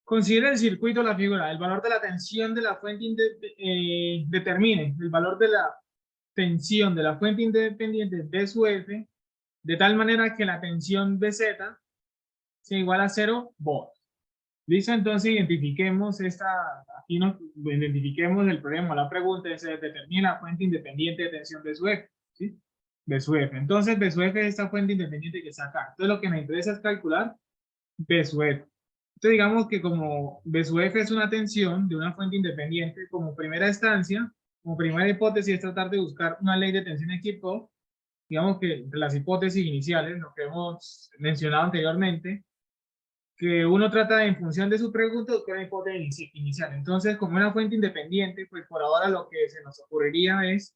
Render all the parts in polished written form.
Considere el circuito la figura. El valor de la tensión de la fuente determine el valor de la tensión de la fuente independiente B sub F de tal manera que la tensión BZ sea igual a 0 volts. Listo, entonces identifiquemos aquí nos identifiquemos el problema, la pregunta se determina la fuente independiente de tensión B sub F, ¿sí? B sub F. Entonces, B sub F es esta fuente independiente que está acá. Entonces, lo que me interesa es calcular B sub F. Entonces, digamos que como B sub F es una tensión de una fuente independiente, como primera instancia, como primera hipótesis es tratar de buscar una ley de tensión de Kirchhoff, digamos que de las hipótesis iniciales, lo que hemos mencionado anteriormente, que uno trata de, en función de su pregunta, buscar una hipótesis inicial. Entonces, como una fuente independiente, pues por ahora lo que se nos ocurriría es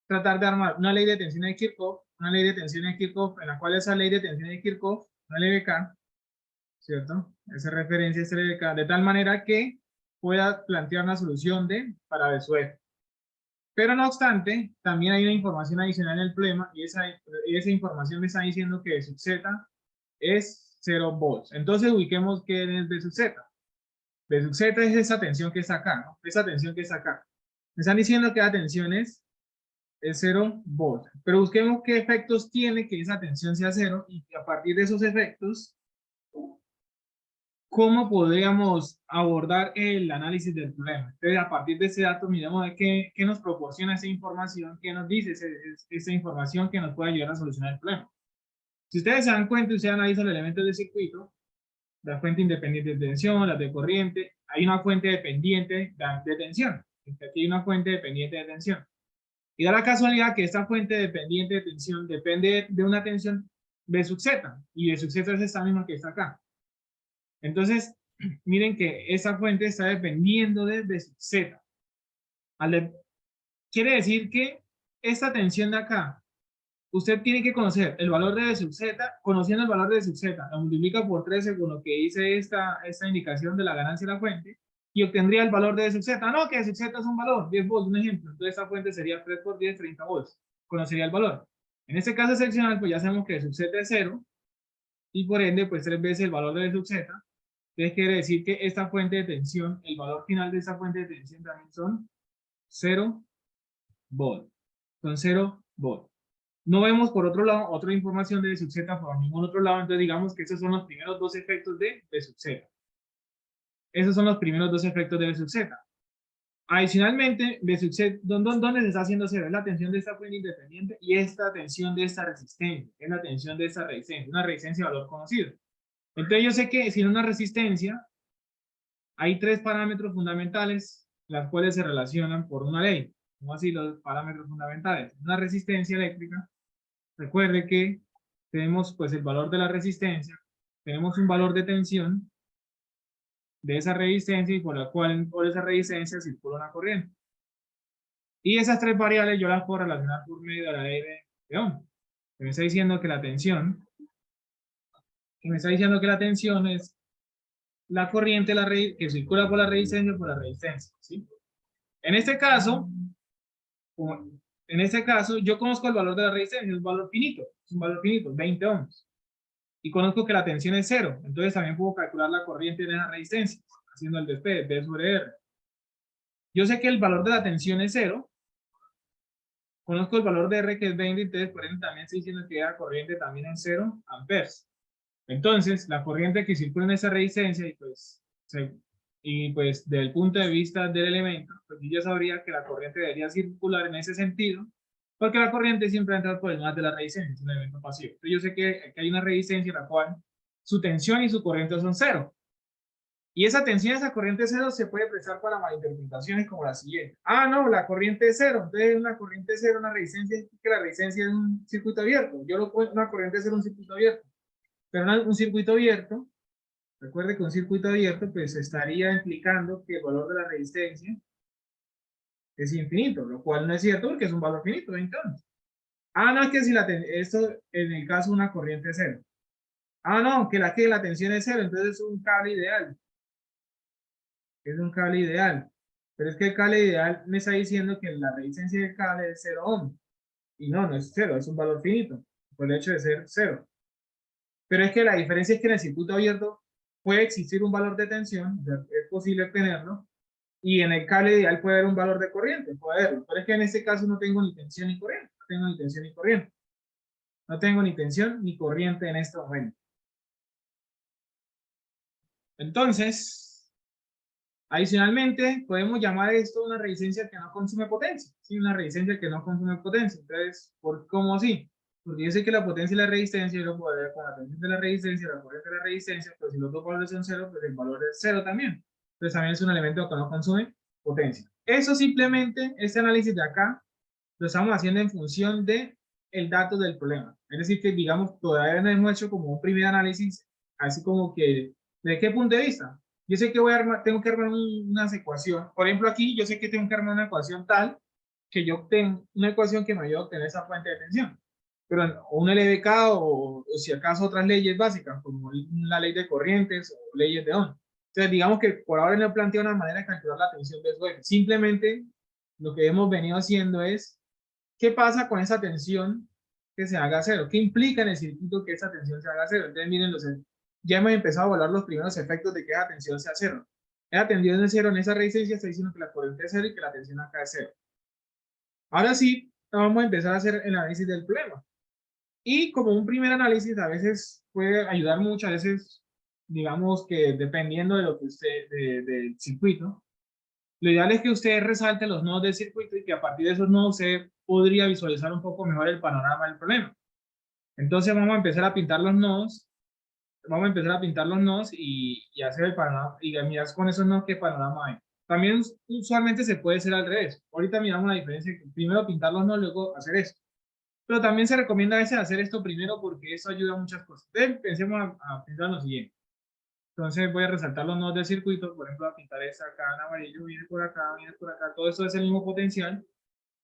tratar de armar una ley de tensión de Kirchhoff, una ley de tensión de Kirchhoff, en la cual esa ley de tensión de Kirchhoff, una ley de K, ¿cierto? Esa referencia es ley de K, de tal manera que pueda plantear una solución para B sub F. Pero no obstante, también hay una información adicional en el problema y esa información me está diciendo que B sub Z es 0 volts. Entonces ubiquemos qué es B sub Z. B sub Z es esa tensión que está acá, ¿no? Esa tensión que está acá. Me están diciendo que la tensión es 0 volts. Pero busquemos qué efectos tiene que esa tensión sea 0 y a partir de esos efectos, ¿cómo podríamos abordar el análisis del problema? Entonces, a partir de ese dato, miramos de qué nos proporciona esa información, qué nos dice esa información que nos puede ayudar a solucionar el problema. Si ustedes se dan cuenta, ustedes analizan los elementos del circuito, la fuente independiente de tensión, las de corriente, hay una fuente dependiente de tensión. Aquí hay una fuente dependiente de tensión. Y da la casualidad que esta fuente dependiente de tensión depende de una tensión B sub Z, y B sub Z es esta misma que está acá. Entonces, miren que esa fuente está dependiendo de B sub Z. Quiere decir que esta tensión de acá, usted tiene que conocer el valor de B sub Z, conociendo el valor de B sub Z, lo multiplica por 3 según lo que dice esta indicación de la ganancia de la fuente, y obtendría el valor de B sub Z. No, que B sub Z es un valor, 10 volts, un ejemplo. Entonces esta fuente sería 3 por 10, 30 volts. Conocería el valor. En este caso excepcional, pues ya sabemos que B sub Z es 0, y por ende, pues 3 veces el valor de B sub Z. Entonces quiere decir que esta fuente de tensión, el valor final de esta fuente de tensión también son 0 volts. Son 0 volts. No vemos por otro lado otra información de B sub Z por ningún otro lado, entonces digamos que esos son los primeros dos efectos de B sub Z. Esos son los primeros dos efectos de B sub Z. Adicionalmente, B sub Z, ¿dónde se está haciendo cero? Es la tensión de esta fuente independiente y esta tensión de esta resistencia, es la tensión de esta resistencia, una resistencia de valor conocido. Entonces yo sé que si en una resistencia hay tres parámetros fundamentales, las cuales se relacionan por una ley. ¿Cómo así los parámetros fundamentales? Una resistencia eléctrica. Recuerde que tenemos pues el valor de la resistencia, tenemos un valor de tensión de esa resistencia y por esa resistencia circula una corriente. Y esas tres variables yo las puedo relacionar por medio de la ley de Ohm. Que me está diciendo que la tensión, es la corriente que circula por la resistencia, ¿sí? En este caso, yo conozco el valor de la resistencia, es un valor finito, 20 ohms. Y conozco que la tensión es 0, entonces también puedo calcular la corriente de esa resistencia, haciendo el despegue, B sobre R. Yo sé que el valor de la tensión es 0, conozco el valor de R que es 20, entonces por ende también estoy diciendo que la corriente también es 0 amperes. Entonces, la corriente que circula en esa resistencia, y pues desde el punto de vista del elemento, pues yo ya sabría que la corriente debería circular en ese sentido, porque la corriente siempre entra por encima de la resistencia, es un elemento pasivo. Entonces yo sé que hay una resistencia en la cual su tensión y su corriente son 0. Y esa tensión, esa corriente 0 se puede prestar para malinterpretaciones como la siguiente. Ah, no, la corriente es 0. Entonces una corriente 0, una resistencia, es que la resistencia es un circuito abierto. Yo lo puedo, una corriente 0 un circuito abierto. Pero un circuito abierto, recuerde que un circuito abierto pues estaría implicando que el valor de la resistencia es infinito, lo cual no es cierto porque es un valor finito, 20 ohms. Ah, no, es que si esto en el caso de una corriente 0. Ah, no, que la tensión es 0, entonces es un cable ideal. Es un cable ideal. Pero es que el cable ideal me está diciendo que la resistencia del cable es 0 ohms. Y no, no es 0, es un valor finito, por el hecho de ser 0. Pero es que la diferencia es que en el circuito abierto puede existir un valor de tensión, o sea, es posible tenerlo, y en el cable ideal puede haber un valor de corriente, puede haberlo, pero es que en este caso no tengo ni tensión ni corriente, no tengo ni tensión ni corriente, no tengo ni tensión ni corriente en este momento. Entonces, adicionalmente, podemos llamar esto una resistencia que no consume potencia, ¿sí? Una resistencia que no consume potencia. Entonces, ¿cómo así? Porque yo sé que la potencia y la resistencia, yo lo puedo ver con la tensión de la resistencia, la corriente de la resistencia, pues si los dos valores son cero, pues el valor es cero también. Entonces también es un elemento que no consume potencia. Eso simplemente, este análisis de acá, lo estamos haciendo en función de el dato del problema. Es decir, que digamos, todavía no hemos hecho como un primer análisis, así como que, ¿de qué punto de vista? Yo sé que tengo que armar unas ecuaciones. Por ejemplo, aquí yo sé que tengo que armar una ecuación tal que yo obtenga una ecuación que me ayude a obtener esa fuente de tensión. Pero un LDK o si acaso otras leyes básicas, como la ley de corrientes o leyes de Ohm. Entonces, digamos que por ahora no he planteado una manera de calcular la tensión de su eje. Simplemente lo que hemos venido haciendo es, ¿qué pasa con esa tensión que se haga cero? ¿Qué implica en el circuito que esa tensión se haga cero? Entonces, miren, ya hemos empezado a evaluar los primeros efectos de que esa tensión sea cero. Esa tensión de cero en esa resistencia está diciendo que la corriente es cero y que la tensión acá es cero. Ahora sí, vamos a empezar a hacer el análisis del problema. Y como un primer análisis, a veces puede ayudar mucho, a veces, digamos que dependiendo de lo que usted, del circuito, lo ideal es que usted resalte los nodos del circuito y que a partir de esos nodos se podría visualizar un poco mejor el panorama del problema. Entonces vamos a empezar a pintar los nodos, vamos a empezar a pintar los nodos y hacer el panorama, y mirar con esos nodos qué panorama hay. También usualmente se puede hacer al revés. Ahorita miramos la diferencia, primero pintar los nodos, luego hacer esto. Pero también se recomienda a veces hacer esto primero porque eso ayuda a muchas cosas. Entonces, pensemos a pensar lo siguiente. Entonces voy a resaltar los nodos del circuito, por ejemplo, a pintar esta acá en amarillo, viene por acá, todo esto es el mismo potencial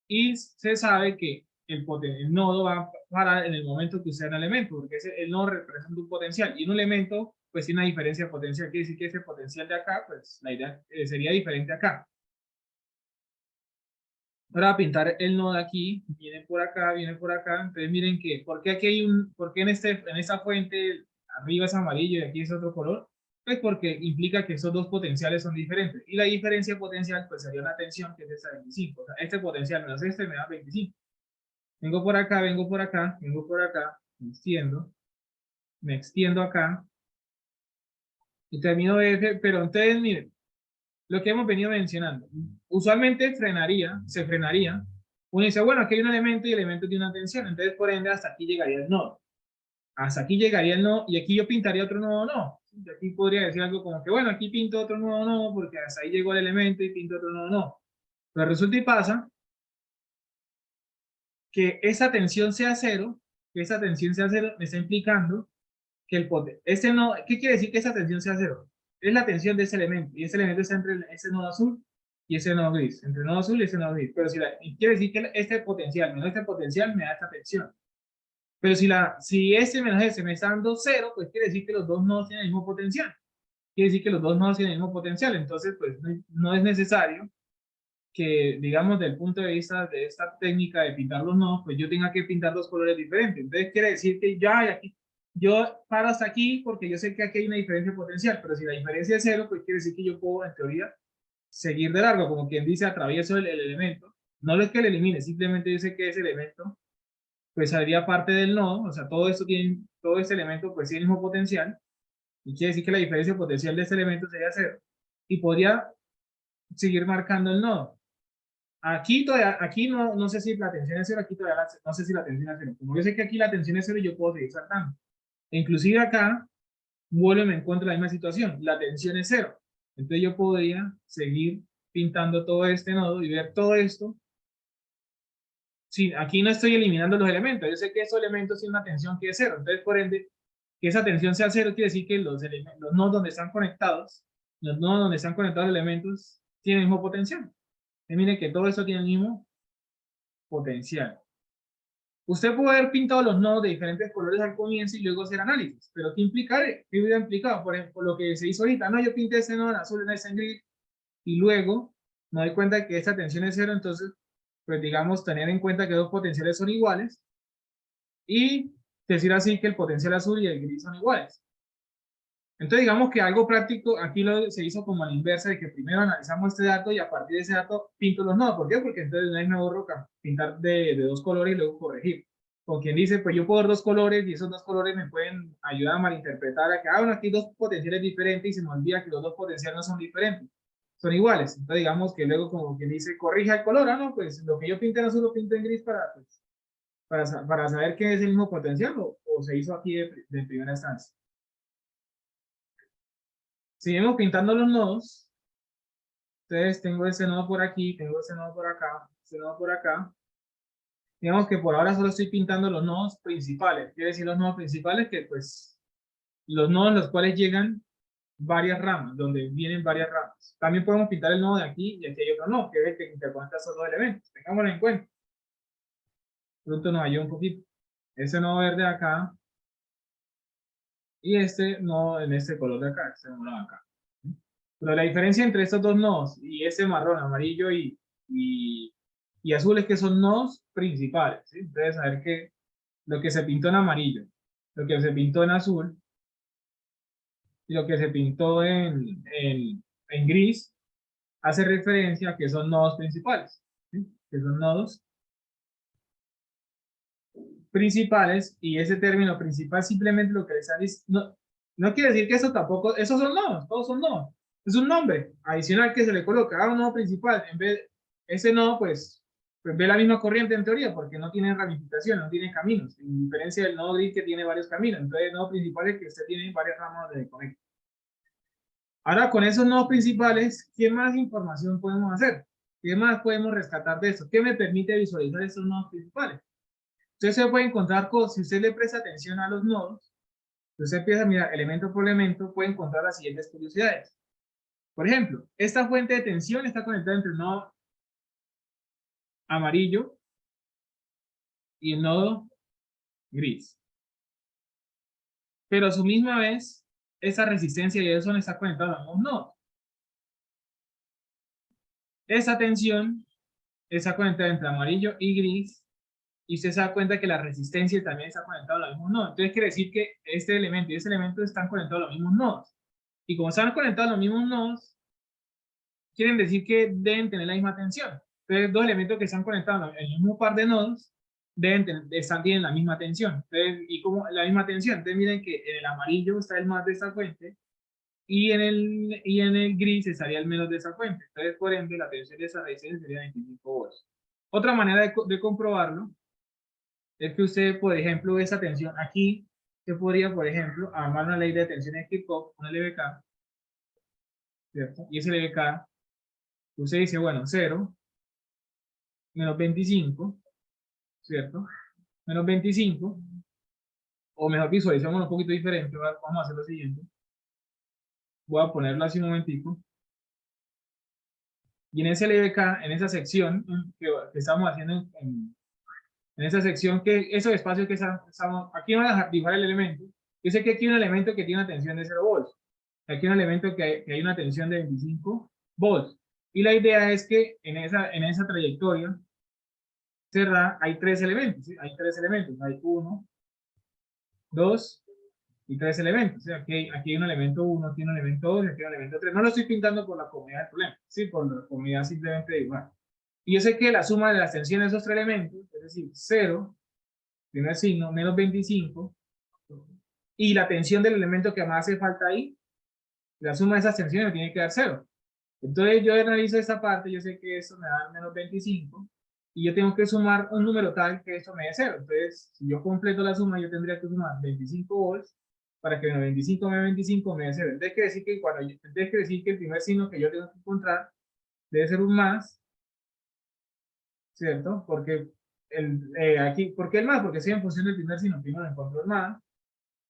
y se sabe que el nodo va a parar en el momento que usted un elemento, porque el nodo representa un potencial y un elemento pues tiene una diferencia de potencial, quiere decir que ese potencial de acá, pues la idea sería diferente acá. Ahora pintar el nodo aquí, viene por acá, entonces miren que, ¿por qué aquí hay por qué en esta fuente arriba es amarillo y aquí es otro color? Pues porque implica que esos dos potenciales son diferentes, y la diferencia potencial pues sería una tensión que es esta 25, o sea, este potencial menos este me da 25. Vengo por acá, vengo por acá, vengo por acá, me extiendo acá, y termino de F, pero entonces miren, lo que hemos venido mencionando. Usualmente se frenaría. Uno dice, bueno, aquí hay un elemento y el elemento tiene una tensión, entonces por ende hasta aquí llegaría el nodo. Hasta aquí llegaría el nodo y aquí yo pintaría otro nodo no. Y aquí podría decir algo como que, bueno, aquí pinto otro nodo no, porque hasta ahí llegó el elemento y pinto otro nodo no. Pero resulta y pasa que esa tensión sea cero, que esa tensión sea cero me está implicando que ese no, ¿qué quiere decir que esa tensión sea cero? Es la tensión de ese elemento, y ese elemento está entre ese nodo azul y ese nodo gris, entre el nodo azul y ese nodo gris. Pero quiere decir que este potencial menos este potencial me da esta tensión. Pero si este menos ese me está dando cero, pues quiere decir que los dos nodos tienen el mismo potencial. Quiere decir que los dos nodos tienen el mismo potencial. Entonces, pues no es necesario que, digamos, desde el punto de vista de esta técnica de pintar los nodos, pues yo tenga que pintar dos colores diferentes. Entonces quiere decir que ya aquí, yo paro hasta aquí porque yo sé que aquí hay una diferencia potencial, pero si la diferencia es cero, pues quiere decir que yo puedo, en teoría, seguir de largo, como quien dice, atravieso el elemento. No es que lo elimine, simplemente dice que ese elemento, pues sería parte del nodo, o sea, todo este elemento, pues tiene el mismo potencial, y quiere decir que la diferencia potencial de este elemento sería cero. Y podría seguir marcando el nodo. Aquí todavía, aquí no sé si la tensión es cero, aquí todavía no sé si la tensión es cero. Como yo sé que aquí la tensión es cero, yo puedo seguir saltando. E inclusive acá, vuelvo y me encuentro en la misma situación. La tensión es cero. Entonces yo podría seguir pintando todo este nodo y ver todo esto. Sí, aquí no estoy eliminando los elementos. Yo sé que esos elementos tienen una tensión que es cero. Entonces, por ende, que esa tensión sea cero quiere decir que los nodos donde están conectados, los nodos donde están conectados los elementos, tienen el mismo potencial. Y miren que todo esto tiene el mismo potencial. Usted puede haber pintado los nodos de diferentes colores al comienzo y luego hacer análisis, pero ¿qué implicaría? ¿Qué hubiera implicado? Por ejemplo, lo que se hizo ahorita, no, yo pinté ese nodo en azul, en ese en gris, y luego me doy cuenta de que esta tensión es cero, entonces, pues digamos, tener en cuenta que dos potenciales son iguales y decir así que el potencial azul y el gris son iguales. Entonces, digamos que algo práctico, aquí se hizo como a la inversa, de que primero analizamos este dato y a partir de ese dato pinto los nodos. ¿Por qué? Porque entonces no es mejor pintar de dos colores y luego corregir. Con quien dice, pues yo puedo dar dos colores y esos dos colores me pueden ayudar a malinterpretar a que, bueno, aquí hay dos potenciales diferentes y se me olvida que los dos potenciales no son diferentes, son iguales. Entonces, digamos que luego, como quien dice, corrija el color, no, pues lo que yo pinté en azul lo pinto en gris pues, para saber que es el mismo potencial o se hizo aquí de primera instancia. Seguimos pintando los nodos. Entonces tengo ese nodo por aquí, tengo ese nodo por acá, ese nodo por acá. Digamos que por ahora solo estoy pintando los nodos principales. Quiere decir los nodos principales que pues los nodos en los cuales llegan varias ramas, donde vienen varias ramas. También podemos pintar el nodo de aquí y aquí hay otro nodo, que es el que interconecta esos dos elementos. Tengámoslo en cuenta. Pronto nos ayuda un poquito. Ese nodo verde acá y este nodo en este color de acá, este nodo de acá. Pero la diferencia entre estos dos nodos y ese marrón, amarillo y azul es que son nodos principales, ¿sí? Entonces, saber que lo que se pintó en amarillo, lo que se pintó en azul y lo que se pintó en gris hace referencia a que son nodos principales, ¿sí? Que son nodos principales y ese término principal simplemente lo que les dice, no quiere decir que eso tampoco, esos son nodos, todos son nodos. Es un nombre adicional que se le coloca a un nodo principal. En vez ese nodo, pues ve la misma corriente en teoría, porque no tiene ramificación, no tiene caminos, en diferencia del nodo gris que tiene varios caminos. Entonces, el nodo principal es que usted tiene varias ramas de conectar. Ahora, con esos nodos principales, ¿qué más información podemos hacer? ¿Qué más podemos rescatar de eso? ¿Qué me permite visualizar esos nodos principales? Entonces se puede encontrar cosas, si usted le presta atención a los nodos, usted empieza a mirar elemento por elemento, puede encontrar las siguientes curiosidades. Por ejemplo, esta fuente de tensión está conectada entre el nodo amarillo y el nodo gris. Pero a su misma vez, esa resistencia y eso no está conectada a los nodos. Esa tensión está conectada entre amarillo y gris y usted se da cuenta que la resistencia también está conectada a los mismos nodos. Entonces quiere decir que este elemento y ese elemento están conectados a los mismos nodos. Y como están conectados a los mismos nodos, quieren decir que deben tener la misma tensión. Entonces, dos elementos que están conectados en el mismo par de nodos tienen la misma tensión. Entonces, y como la misma tensión. Entonces, miren que en el amarillo está el más de esta fuente y en el gris estaría el menos de esa fuente. Entonces, por ende, la tensión de esa resistencia sería 25 volts. Otra manera de comprobarlo es que usted, por ejemplo, esa tensión aquí, se podría, por ejemplo, armar una ley de tensión de Kirchhoff, una LVK, ¿cierto? Y ese LVK, usted dice, bueno, 0 menos 25, ¿cierto? Menos 25, o mejor visualizamos un poquito diferente, vamos a hacer lo siguiente. Voy a ponerlo así un momentico. Y en ese LVK, en esa sección que estamos haciendo, en esa sección, que esos espacios que estamos, aquí vamos a dibujar el elemento. Yo sé que aquí hay un elemento que tiene una tensión de 0 volts. Aquí hay un elemento que hay una tensión de 25 volts. Y la idea es que en esa trayectoria cerrada hay tres elementos, ¿sí? Hay tres elementos. Hay 1, 2 y tres elementos. O sea, aquí hay un elemento 1, aquí hay un elemento 2 y aquí hay un elemento 3. No lo estoy pintando por la comodidad del problema, ¿sí? Por la comodidad simplemente de dibujar. Y yo sé que la suma de las tensiones de esos tres elementos, es decir, 0, primer signo, menos 25, y la tensión del elemento que más hace falta ahí, la suma de esas tensiones me tiene que dar 0. Entonces yo analizo esta parte, yo sé que eso me da menos 25, y yo tengo que sumar un número tal que eso me dé 0. Entonces, si yo completo la suma, yo tendría que sumar 25 volts para que menos 25 menos 25 me dé 0. Entonces quiere decir que, quiere decir que el primer signo que yo tengo que encontrar debe ser un más, ¿cierto? Porque aquí, ¿por qué el más? Porque si en función del primer signo, primero me encuentro el más,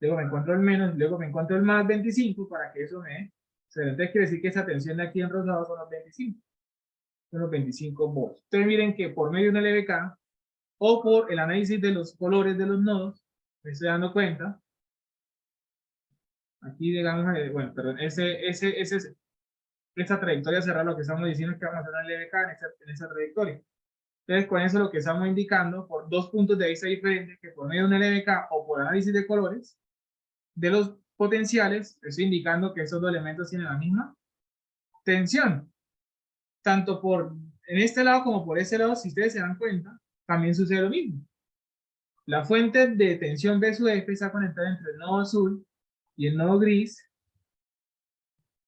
luego me encuentro el menos, luego me encuentro el más 25 para que eso me dé 0. Entonces quiere decir que esa tensión de aquí en rosado son los 25. Son los 25 volts. Entonces miren que por medio de una LVK o por el análisis de los colores de los nodos, me estoy dando cuenta, aquí digamos, bueno, perdón, esa trayectoria cerrada, lo que estamos diciendo es que vamos a hacer una LVK en esa trayectoria. Entonces con eso lo que estamos indicando, por dos puntos de vista diferentes, que por medio de una LVK o por análisis de colores, de los potenciales, estoy indicando que esos dos elementos tienen la misma tensión. Tanto por en este lado como por ese lado, si ustedes se dan cuenta, también sucede lo mismo. La fuente de tensión B sub F está conectada entre el nodo azul y el nodo gris,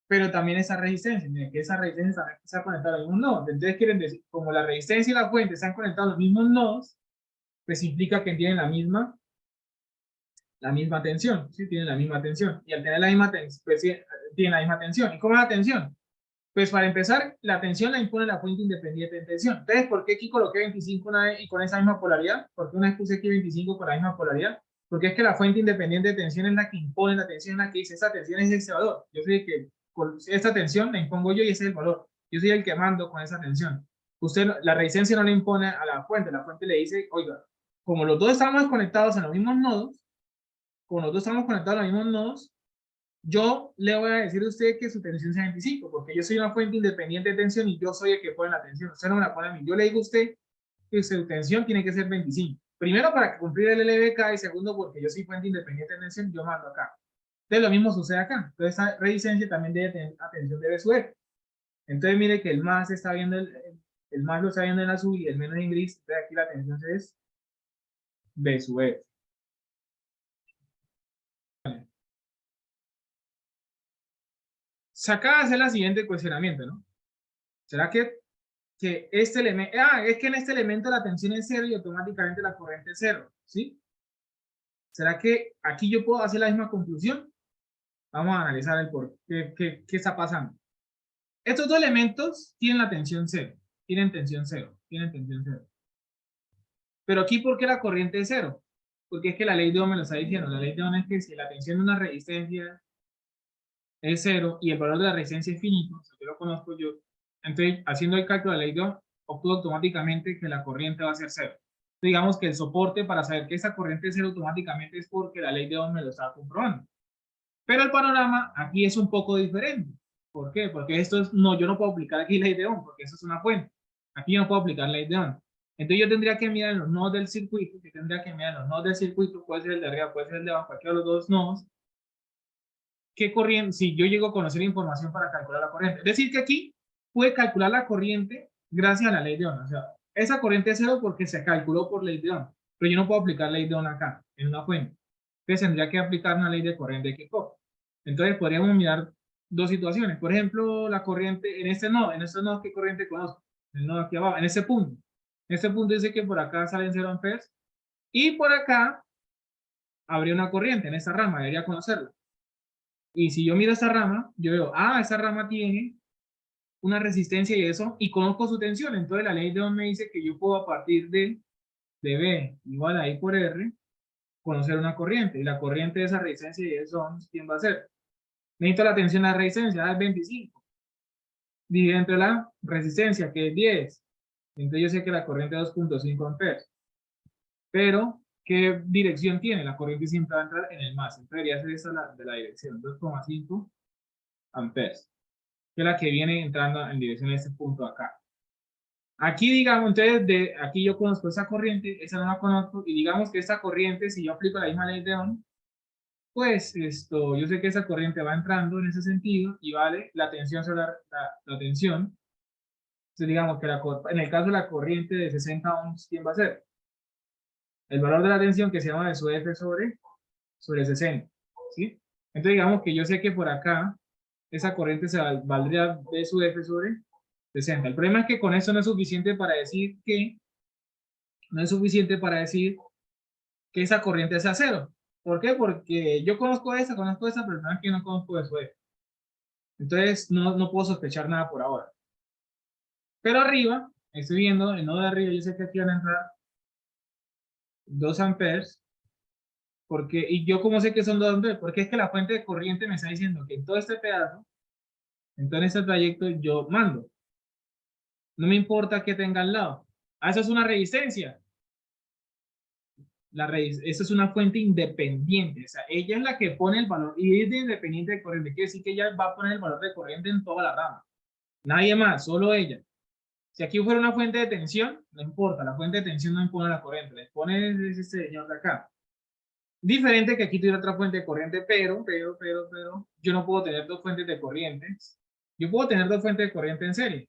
pero también esa resistencia, miren que esa resistencia también está conectada a los mismos nodos. Entonces quieren decir, como la resistencia y la fuente están conectados a los mismos nodos, pues implica que tienen la misma tensión, ¿sí? Tienen la misma tensión. Y al tener la misma tensión, pues tienen la misma tensión. ¿Y cómo es la tensión? Pues para empezar, la tensión la impone la fuente independiente de tensión. Entonces, ¿por qué aquí coloqué 25 una vez y con esa misma polaridad? ¿Por qué una vez puse aquí 25 con la misma polaridad? Porque es que la fuente independiente de tensión es la que impone la tensión, es la que dice, esta tensión es ese valor. Yo soy el que, con esta tensión la impongo yo y ese es el valor. Yo soy el que mando con esa tensión. Usted, la resistencia no le impone a la fuente le dice, oiga, como los dos estamos conectados en los mismos nodos, como los dos estamos conectados a los mismos nodos, yo le voy a decir a usted que su tensión sea 25, porque yo soy una fuente independiente de tensión y yo soy el que pone la tensión. Usted no me la pone a mí. Yo le digo a usted que su tensión tiene que ser 25. Primero, para cumplir el LBK, y segundo, porque yo soy fuente independiente de tensión, yo mando acá. Entonces, lo mismo sucede acá. Entonces, esta resistencia también debe tener atención de B sub F. Entonces, mire que el más está viendo el más lo está viendo en azul y el menos en gris. Entonces, aquí la tensión es B sub F. Se acaba de hacer el siguiente cuestionamiento, ¿no? ¿Será que este elemento, es que en este elemento la tensión es cero y automáticamente la corriente es cero, ¿sí? ¿Será que aquí yo puedo hacer la misma conclusión? Vamos a analizar el por qué está pasando. Estos dos elementos tienen la tensión cero, tienen tensión cero. Pero aquí, ¿por qué la corriente es cero? Porque es que la ley de Ohm me lo está diciendo. La ley de Ohm es que si la tensión de una resistencia es cero y el valor de la resistencia es finito, o sea, yo lo conozco yo, entonces haciendo el cálculo de la ley de Ohm, obtuvo automáticamente que la corriente va a ser cero. Digamos que el soporte para saber que esa corriente es cero automáticamente es porque la ley de Ohm me lo está comprobando. Pero el panorama aquí es un poco diferente. ¿Por qué? Porque esto es, no, yo no puedo aplicar aquí ley de Ohm, porque eso es una fuente. Aquí yo no puedo aplicar ley de Ohm. Entonces yo tendría que mirar los nodos del circuito, puede ser el de arriba, puede ser el de abajo, cualquiera de los dos nodos, qué corriente, si yo llego a conocer información para calcular la corriente. Es decir, que aquí pude calcular la corriente gracias a la ley de Ohm. O sea, esa corriente es cero porque se calculó por ley de Ohm, pero yo no puedo aplicar ley de Ohm acá, en una fuente. Entonces tendría que aplicar una ley de corriente de Kirchhoff. Entonces podríamos mirar dos situaciones. Por ejemplo, la corriente en este nodo, ¿qué corriente conozco? El nodo aquí abajo, en ese punto. En este punto dice que por acá salen 0 amperes y por acá habría una corriente en esta rama, debería conocerla. Y si yo miro esta rama, yo veo, esa rama tiene una resistencia y eso, y conozco su tensión. Entonces la ley de Ohm me dice que yo puedo a partir de B igual a I por R, conocer una corriente. Y la corriente de esa resistencia y de esos ohms, ¿quién va a ser? Necesito la tensión de la resistencia, es 25. Divide entre la resistencia, que es 10. Entonces yo sé que la corriente es 2.5 amperes. Pero, ¿qué dirección tiene? La corriente siempre va a entrar en el más. Entonces debería ser esa de la dirección, 2.5 amperes, que es la que viene entrando en dirección a este punto acá. Aquí, digamos, entonces, aquí yo conozco esa corriente, esa no la conozco, y digamos que esta corriente, si yo aplico la misma ley de Ohm, pues yo sé que esa corriente va entrando en ese sentido y vale la tensión sobre la tensión. Entonces, digamos que en el caso de la corriente de 60 ohms, ¿quién va a ser? El valor de la tensión que se llama de su F sobre 60, ¿sí? Entonces, digamos que yo sé que por acá esa corriente valdría de su F sobre 60. El problema es que con eso no es suficiente para decir que esa corriente sea cero. ¿Por qué? Porque yo conozco esa, pero el problema es que no conozco de su F. Entonces, no puedo sospechar nada por ahora. Pero arriba, estoy viendo, el nodo de arriba, yo sé que aquí van a entrar 2 amperes. ¿Y yo cómo sé que son 2 amperes? Porque es que la fuente de corriente me está diciendo que en todo este pedazo, en todo este trayecto, yo mando. No me importa que tenga al lado. Eso es una resistencia. Esa es una fuente independiente. O sea, ella es la que pone el valor y es de independiente de corriente. Quiere decir que ella va a poner el valor de corriente en toda la rama. Nadie más, solo ella. Si aquí fuera una fuente de tensión, no importa, la fuente de tensión no impone la corriente, la impone este señor de acá. Diferente que aquí tuviera otra fuente de corriente, pero, yo no puedo tener dos fuentes de corrientes. Yo puedo tener dos fuentes de corriente en serie,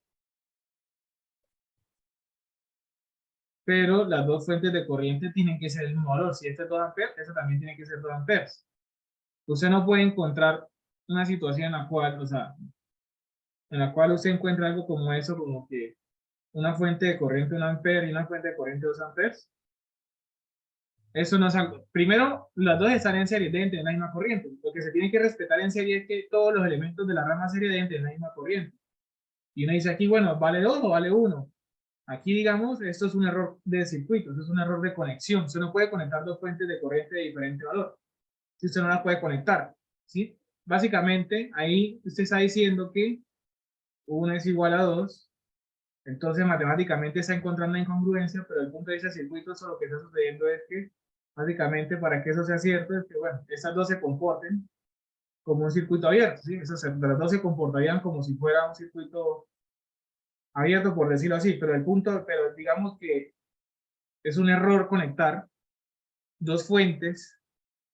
pero las dos fuentes de corriente tienen que ser el mismo valor. Si este es 2 amperes, este también tiene que ser 2 amperes. Usted no puede encontrar una situación en la cual, o sea, en la cual usted encuentra algo como eso, como que una fuente de corriente 1 ampere y una fuente de corriente 2 amperes. Eso no es algo. Primero, las dos están en serie, deben tener la misma corriente. Lo que se tiene que respetar en serie es que todos los elementos de la rama serie deben tener la misma corriente. Y uno dice aquí, bueno, ¿vale 2 o vale 1? Aquí, digamos, esto es un error de circuito, esto es un error de conexión. Usted no puede conectar dos fuentes de corriente de diferente valor. Si usted no las puede conectar, ¿sí? Básicamente, ahí usted está diciendo que 1 es igual a 2. Entonces, matemáticamente está encontrando una incongruencia, pero el punto de vista del circuito, eso lo que está sucediendo es que, básicamente, para que eso sea cierto, es que, bueno, estas dos se comporten como un circuito abierto, ¿sí? Las dos se comportarían como si fuera un circuito abierto, por decirlo así, pero el punto, pero digamos que es un error conectar dos fuentes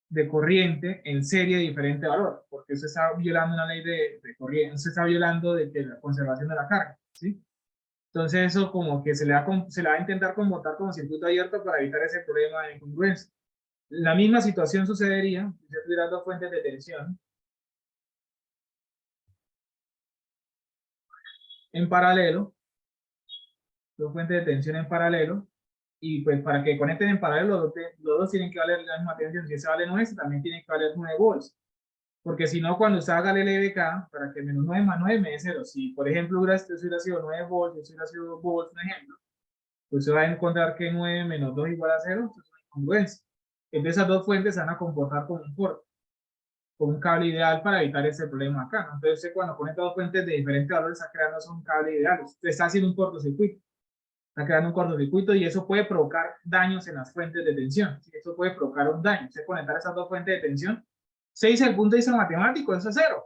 de corriente en serie de diferente valor, porque se está violando una ley de corriente, se está violando de la conservación de la carga, ¿sí? Entonces eso como que se le va a intentar comportar como circuito abierto para evitar ese problema de incongruencia. La misma situación sucedería si se tuvieran dos fuentes de tensión en paralelo, dos fuentes de tensión en paralelo, y pues para que conecten en paralelo los dos tienen que valer la misma tensión. Si ese vale 9, también tiene que valer 9 volts. Porque si no, cuando usted haga el LDK, para que menos 9 más 9 me dé 0. Si, por ejemplo, esto hubiera sido 9 volts, esto hubiera sido 2 volts, un ejemplo, pues se va a encontrar que 9 menos 2 igual a 0, entonces es una incongruencia. Entonces esas dos fuentes se van a comportar como un corte, como un cable ideal para evitar ese problema acá, ¿no? Entonces usted cuando conecta dos fuentes de diferentes valores está creando un cable ideal, usted está haciendo un cortocircuito, está creando un cortocircuito y eso puede provocar daños en las fuentes de tensión, ¿sí? Eso puede provocar un daño, usted conectar esas dos fuentes de tensión, se dice el punto de vista matemático, eso es cero.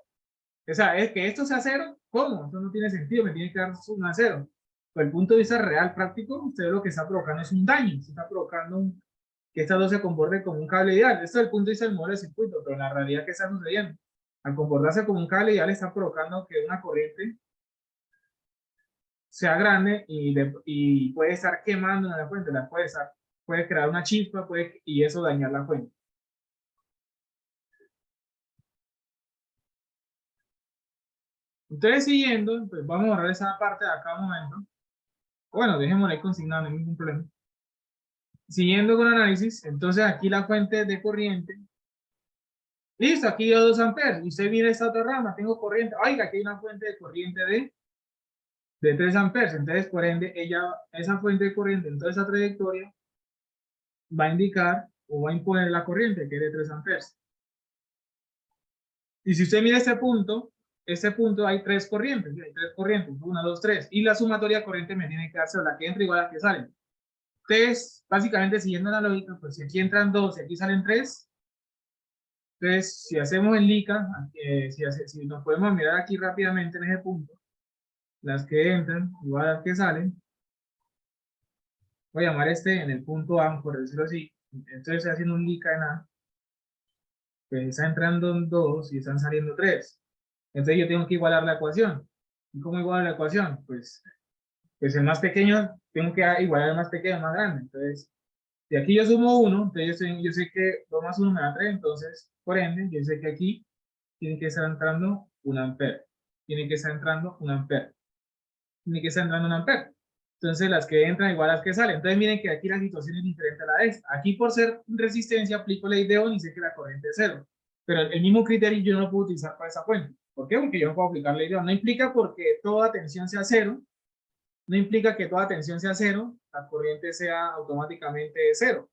O sea, es que esto sea cero, ¿cómo? Eso no tiene sentido, me tiene que dar un a cero. Pero el punto de vista real, práctico, usted lo que está provocando es un daño, se está provocando que estas dos se comporten como un cable ideal. Esto es el punto de vista del modelo de circuito, pero en la realidad, ¿qué está sucediendo? Al comportarse como un cable ideal, está provocando que una corriente sea grande y puede estar quemando en la fuente, puede crear una chispa y eso dañar la fuente. Entonces, siguiendo, pues vamos a borrar esa parte de acá un momento. Bueno, dejémosla ahí consignada, no hay ningún problema. Siguiendo con el análisis, entonces aquí la fuente de corriente. Listo, aquí dio 2 amperes. Y usted mira esta otra rama, tengo corriente. Oiga, aquí hay una fuente de corriente de 3 amperes. Entonces, por ende, esa fuente de corriente en toda esa trayectoria va a indicar o va a imponer la corriente que es de 3 amperes. Y si usted mira este punto hay tres corrientes. Hay tres corrientes, 1, 2, 3. Y la sumatoria de corriente me tiene que darse la que entra igual a la que sale. Entonces, básicamente siguiendo la lógica, pues si aquí entran 2 y aquí salen 3, entonces si hacemos el LICA, si nos podemos mirar aquí rápidamente en ese punto, las que entran igual a las que salen, voy a llamar este en el punto A, por decirlo así, entonces estoy haciendo un LICA en A, pues está entrando 2 y están saliendo 3. Entonces yo tengo que igualar la ecuación. ¿Y cómo igualar la ecuación? Pues el más pequeño, tengo que igualar el más pequeño al más grande. Entonces, si aquí yo sumo 1, entonces yo sé que 2 más 1 me da 3, entonces, por ende, yo sé que aquí tiene que estar entrando un ampere. Tiene que estar entrando un ampere. Tiene que estar entrando un ampere. Entonces, las que entran igual a las que salen. Entonces, miren que aquí la situación es diferente a la de esta. Aquí, por ser resistencia, aplico ley de Ohm y sé que la corriente es cero. Pero el mismo criterio yo no lo puedo utilizar para esa fuente. ¿Por qué? Porque yo no puedo aplicar ley de Ohm. No implica porque toda tensión sea cero. No implica que toda tensión sea cero, la corriente sea automáticamente cero.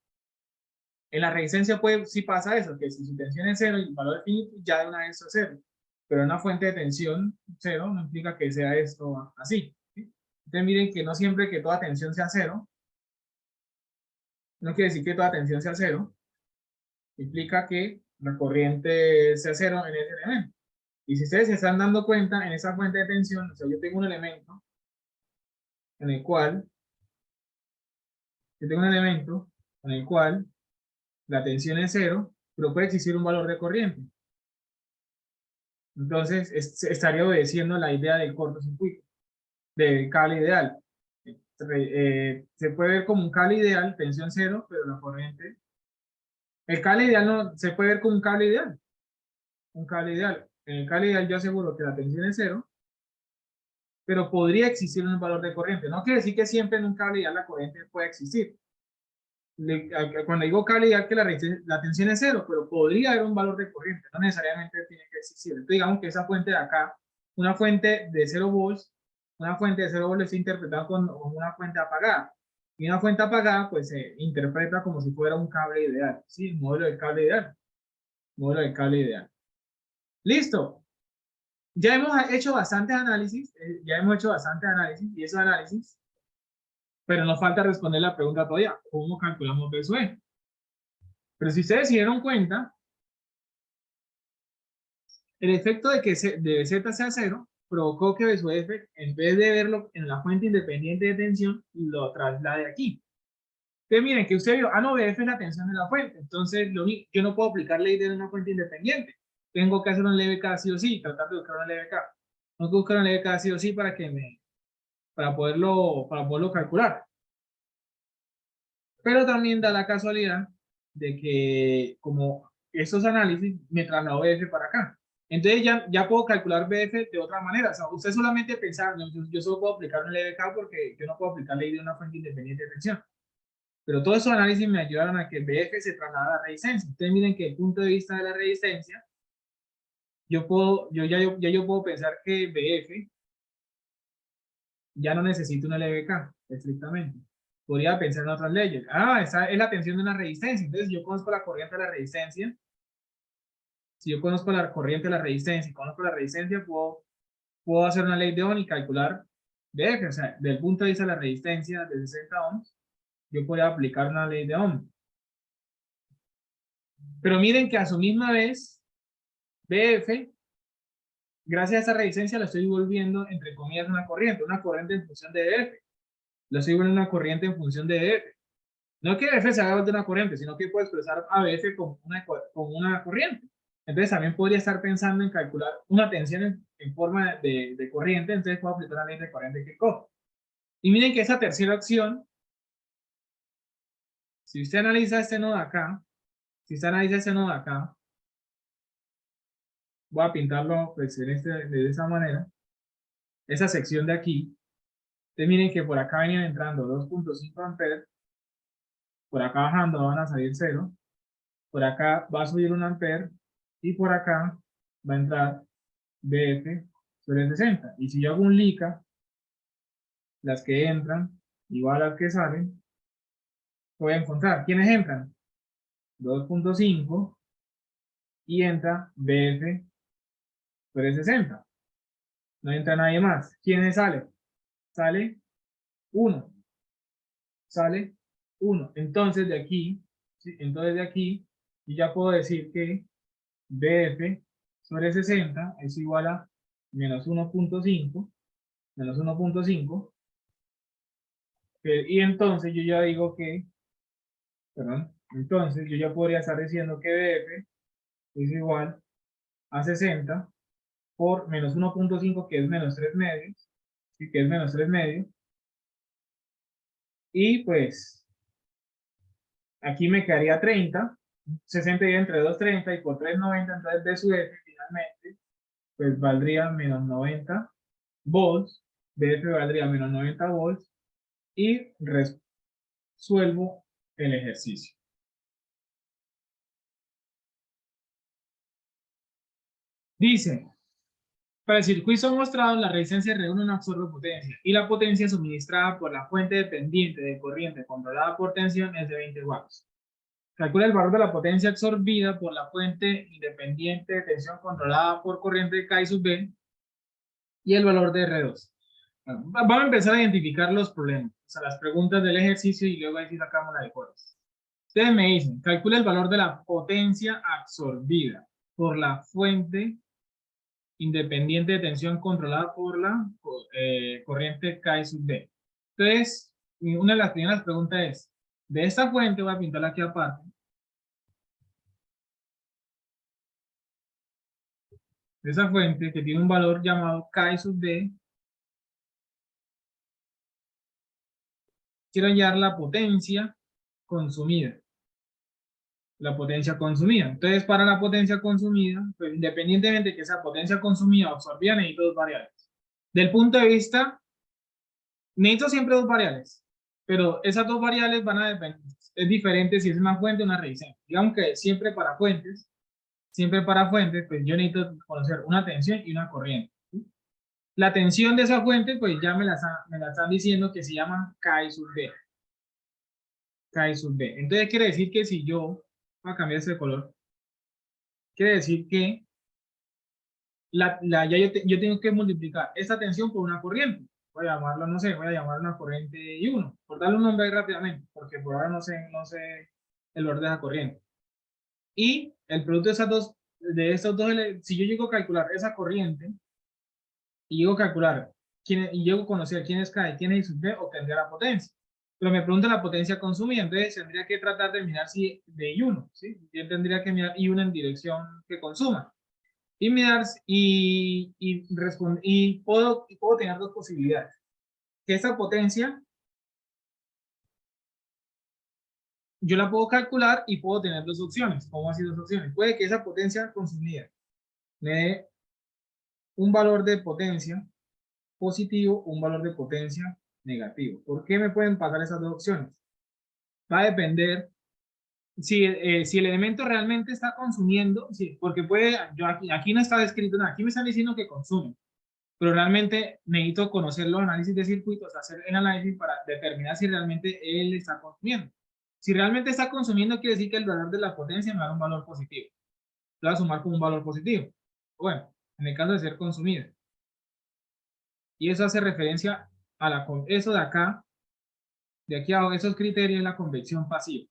En la resistencia sí pasa eso, que si su tensión es cero y el valor es finito, ya de una vez es cero. Pero en una fuente de tensión cero no implica que sea esto así. ¿Sí? Entonces miren que no siempre que toda tensión sea cero, no quiere decir que toda tensión sea cero, implica que la corriente sea cero en ese elemento. Y si ustedes se están dando cuenta, en esa fuente de tensión, o sea, yo tengo un elemento en el cual, yo tengo un elemento en el cual la tensión es cero, pero puede existir un valor de corriente. Entonces, estaría obedeciendo la idea del cortocircuito, del cable ideal. Se puede ver como un cable ideal, tensión cero, pero la corriente. El cable ideal no se puede ver como un cable ideal. Un cable ideal. En el cable ideal yo aseguro que la tensión es cero, pero podría existir un valor de corriente. No quiere decir que siempre en un cable ideal la corriente pueda existir. Cuando digo cable ideal que la tensión es cero, pero podría haber un valor de corriente, no necesariamente tiene que existir. Entonces digamos que esa fuente de acá, una fuente de 0 volts, una fuente de 0 volts está interpretada como una fuente apagada. Y una fuente apagada pues se interpreta como si fuera un cable ideal, ¿sí? Modelo del cable ideal. Modelo del cable ideal. Listo. Ya hemos hecho bastante análisis, y esos análisis, pero nos falta responder la pregunta todavía, ¿cómo calculamos BSUE? Pero si ustedes se dieron cuenta, el efecto de que de Z sea cero provocó que BSUE, en vez de verlo en la fuente independiente de tensión, lo traslade aquí. Entonces miren que usted vio, no, BF es la tensión de la fuente, entonces yo no puedo aplicar ley de una fuente independiente. Tengo que hacer un LVK sí o sí, tratar de buscar un LVK. Tengo que buscar un LVK sí o sí para poderlo calcular. Pero también da la casualidad de que como estos análisis me trasladó BF para acá. Entonces ya puedo calcular BF de otra manera. O sea, usted solamente pensar, yo solo puedo aplicar un LVK porque yo no puedo aplicar ley de una fuente independiente de tensión. Pero todos esos análisis me ayudaron a que BF se trasladara a la resistencia. Ustedes miren que desde el punto de vista de la resistencia, yo puedo pensar que BF ya no necesito una LVK, estrictamente. Podría pensar en otras leyes. Esa es la tensión de una resistencia. Entonces, si yo conozco la corriente de la resistencia, si yo conozco la corriente de la resistencia y conozco la resistencia, puedo hacer una ley de Ohm y calcular BF. O sea, desde el punto de vista de la resistencia de 60 ohms, yo podría aplicar una ley de Ohm. Pero miren que a su misma vez, BF, gracias a esa resistencia, la estoy volviendo, entre comillas, una corriente en función de BF. La estoy volviendo una corriente en función de BF. No que BF se haga de una corriente, sino que puedo expresar a BF como una corriente. Entonces también podría estar pensando en calcular una tensión en forma de corriente, entonces puedo aplicar la ley de corriente que cojo. Y miren que esa tercera opción, si usted analiza este nodo acá, voy a pintarlo pues, de esa manera, esa sección de aquí, ustedes miren que por acá venían entrando 2.5 amperes, por acá bajando van a salir 0, por acá va a subir 1 ampere, y por acá va a entrar BF sobre 60. Y si yo hago un LICA, las que entran igual a las que salen, voy a encontrar. ¿Quiénes entran? 2.5 y entra BF sobre 60. No entra nadie más. ¿Quiénes salen? Sale 1. Sale 1. Entonces de aquí, ¿sí? Entonces de aquí, yo ya puedo decir que BF sobre 60 es igual a menos 1.5, menos 1.5, y entonces yo ya digo que, perdón, entonces yo ya podría estar diciendo que BF es igual a 60 por menos 1.5 que es menos 3 medios, ¿sí? Que es menos 3 medios, y pues aquí me quedaría 30, 60 y entre 2, 30 y por 3, 90, entonces B sub F finalmente pues valdría menos 90 volts, BF valdría menos 90 volts y resuelvo el ejercicio. Dice, para el circuito mostrado, la resistencia reúne una absorbe-potencia y la potencia suministrada por la fuente dependiente de corriente controlada por tensión es de 20 watts. Calcula el valor de la potencia absorbida por la fuente independiente de tensión controlada por corriente K sub B y el valor de R2. Bueno, vamos a empezar a identificar los problemas, o sea, las preguntas del ejercicio y luego ahí sí sacamos la de cuadros. Ustedes me dicen, calcula el valor de la potencia absorbida por la fuente independiente de tensión controlada por la corriente K sub D. Entonces, una de las primeras preguntas es, de esta fuente, voy a pintarla aquí aparte, de esa fuente que tiene un valor llamado K sub D, quiero hallar la potencia consumida. La potencia consumida. Entonces, para la potencia consumida, pues independientemente de que esa potencia consumida o absorbida, necesito dos variables. Del punto de vista, necesito siempre dos variables, pero esas dos variables van a depender, es diferente si es una fuente o una resistencia. Digamos que siempre para fuentes, pues yo necesito conocer una tensión y una corriente. La tensión de esa fuente, pues ya me la están diciendo que se llama K sub D. K sub D. Entonces quiere decir que si yo, voy a cambiar este color, quiere decir que yo tengo que multiplicar esta tensión por una corriente. Voy a llamarlo, no sé, voy a llamar una corriente I1, por darle un nombre ahí rápidamente, porque por ahora no sé el valor de esa corriente. Y el producto de estos dos, si yo llego a calcular esa corriente, y llego a calcular, y llego a conocer quién es K y quién es I sub D, obtendría la potencia. Pero me pregunta la potencia consumida, entonces tendría que tratar de mirar si de I1, ¿sí? Yo tendría que mirar I1 en dirección que consuma. Y mirar y puedo tener dos posibilidades. Que esa potencia yo la puedo calcular y puedo tener dos opciones. ¿Cómo así dos opciones? Puede que esa potencia consumida me dé un valor de potencia positivo o un valor de potencia negativo. ¿Por qué me pueden pasar esas dos opciones? Va a depender si el elemento realmente está consumiendo, sí, porque puede, aquí no está descrito nada, aquí me están diciendo que consume, pero realmente necesito conocer los análisis de circuitos, hacer el análisis para determinar si realmente él está consumiendo. Si realmente está consumiendo, quiere decir que el valor de la potencia me da un valor positivo. Lo voy a sumar con un valor positivo. Bueno, en el caso de ser consumido. Y eso hace referencia a eso de acá, de aquí abajo, esos criterios de la convección pasiva.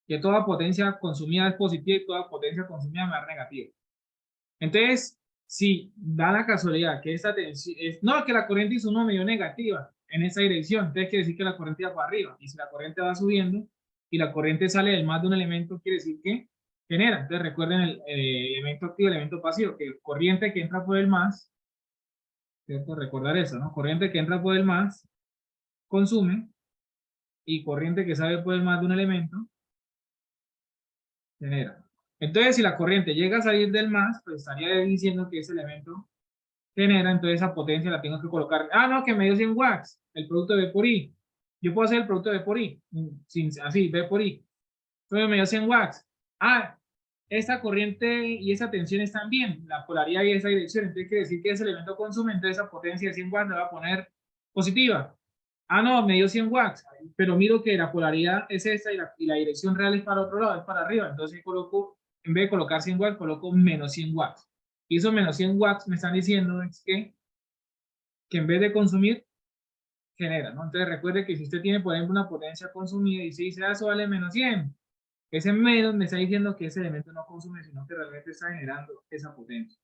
Que toda potencia consumida es positiva y toda potencia consumida me da negativa. Entonces, si da la casualidad que esta tensión, no, que la corriente hizo uno medio negativa en esa dirección, entonces quiere decir que la corriente va para arriba. Y si la corriente va subiendo y la corriente sale del más de un elemento, quiere decir que genera. Entonces recuerden el elemento activo y el elemento pasivo, que corriente que entra por el más, ¿cierto? Recordar eso, ¿no? Corriente que entra por el más, consume, y corriente que sale por el más de un elemento, genera. Entonces, si la corriente llega a salir del más, pues estaría diciendo que ese elemento genera, entonces esa potencia la tengo que colocar. Ah, no, que me dio 100 watts, el producto de B por I. Yo puedo hacer el producto de B por I, así, B por I. Entonces me dio 100 watts. Ah, esta corriente y esa tensión están bien, la polaridad y esa dirección. Entonces quiere decir que ese elemento consume, entonces esa potencia de 100 watts la va a poner positiva. Ah, no, me dio 100 watts, pero miro que la polaridad es esta y la dirección real es para otro lado, es para arriba. Entonces coloco, en vez de colocar 100 watts, coloco menos 100 watts. Y esos menos 100 watts me están diciendo es que en vez de consumir, genera, ¿no? Entonces recuerde que si usted tiene, por ejemplo, una potencia consumida y se dice, ah, eso vale menos 100, ese menos me está diciendo que ese elemento no consume, sino que realmente está generando esa potencia.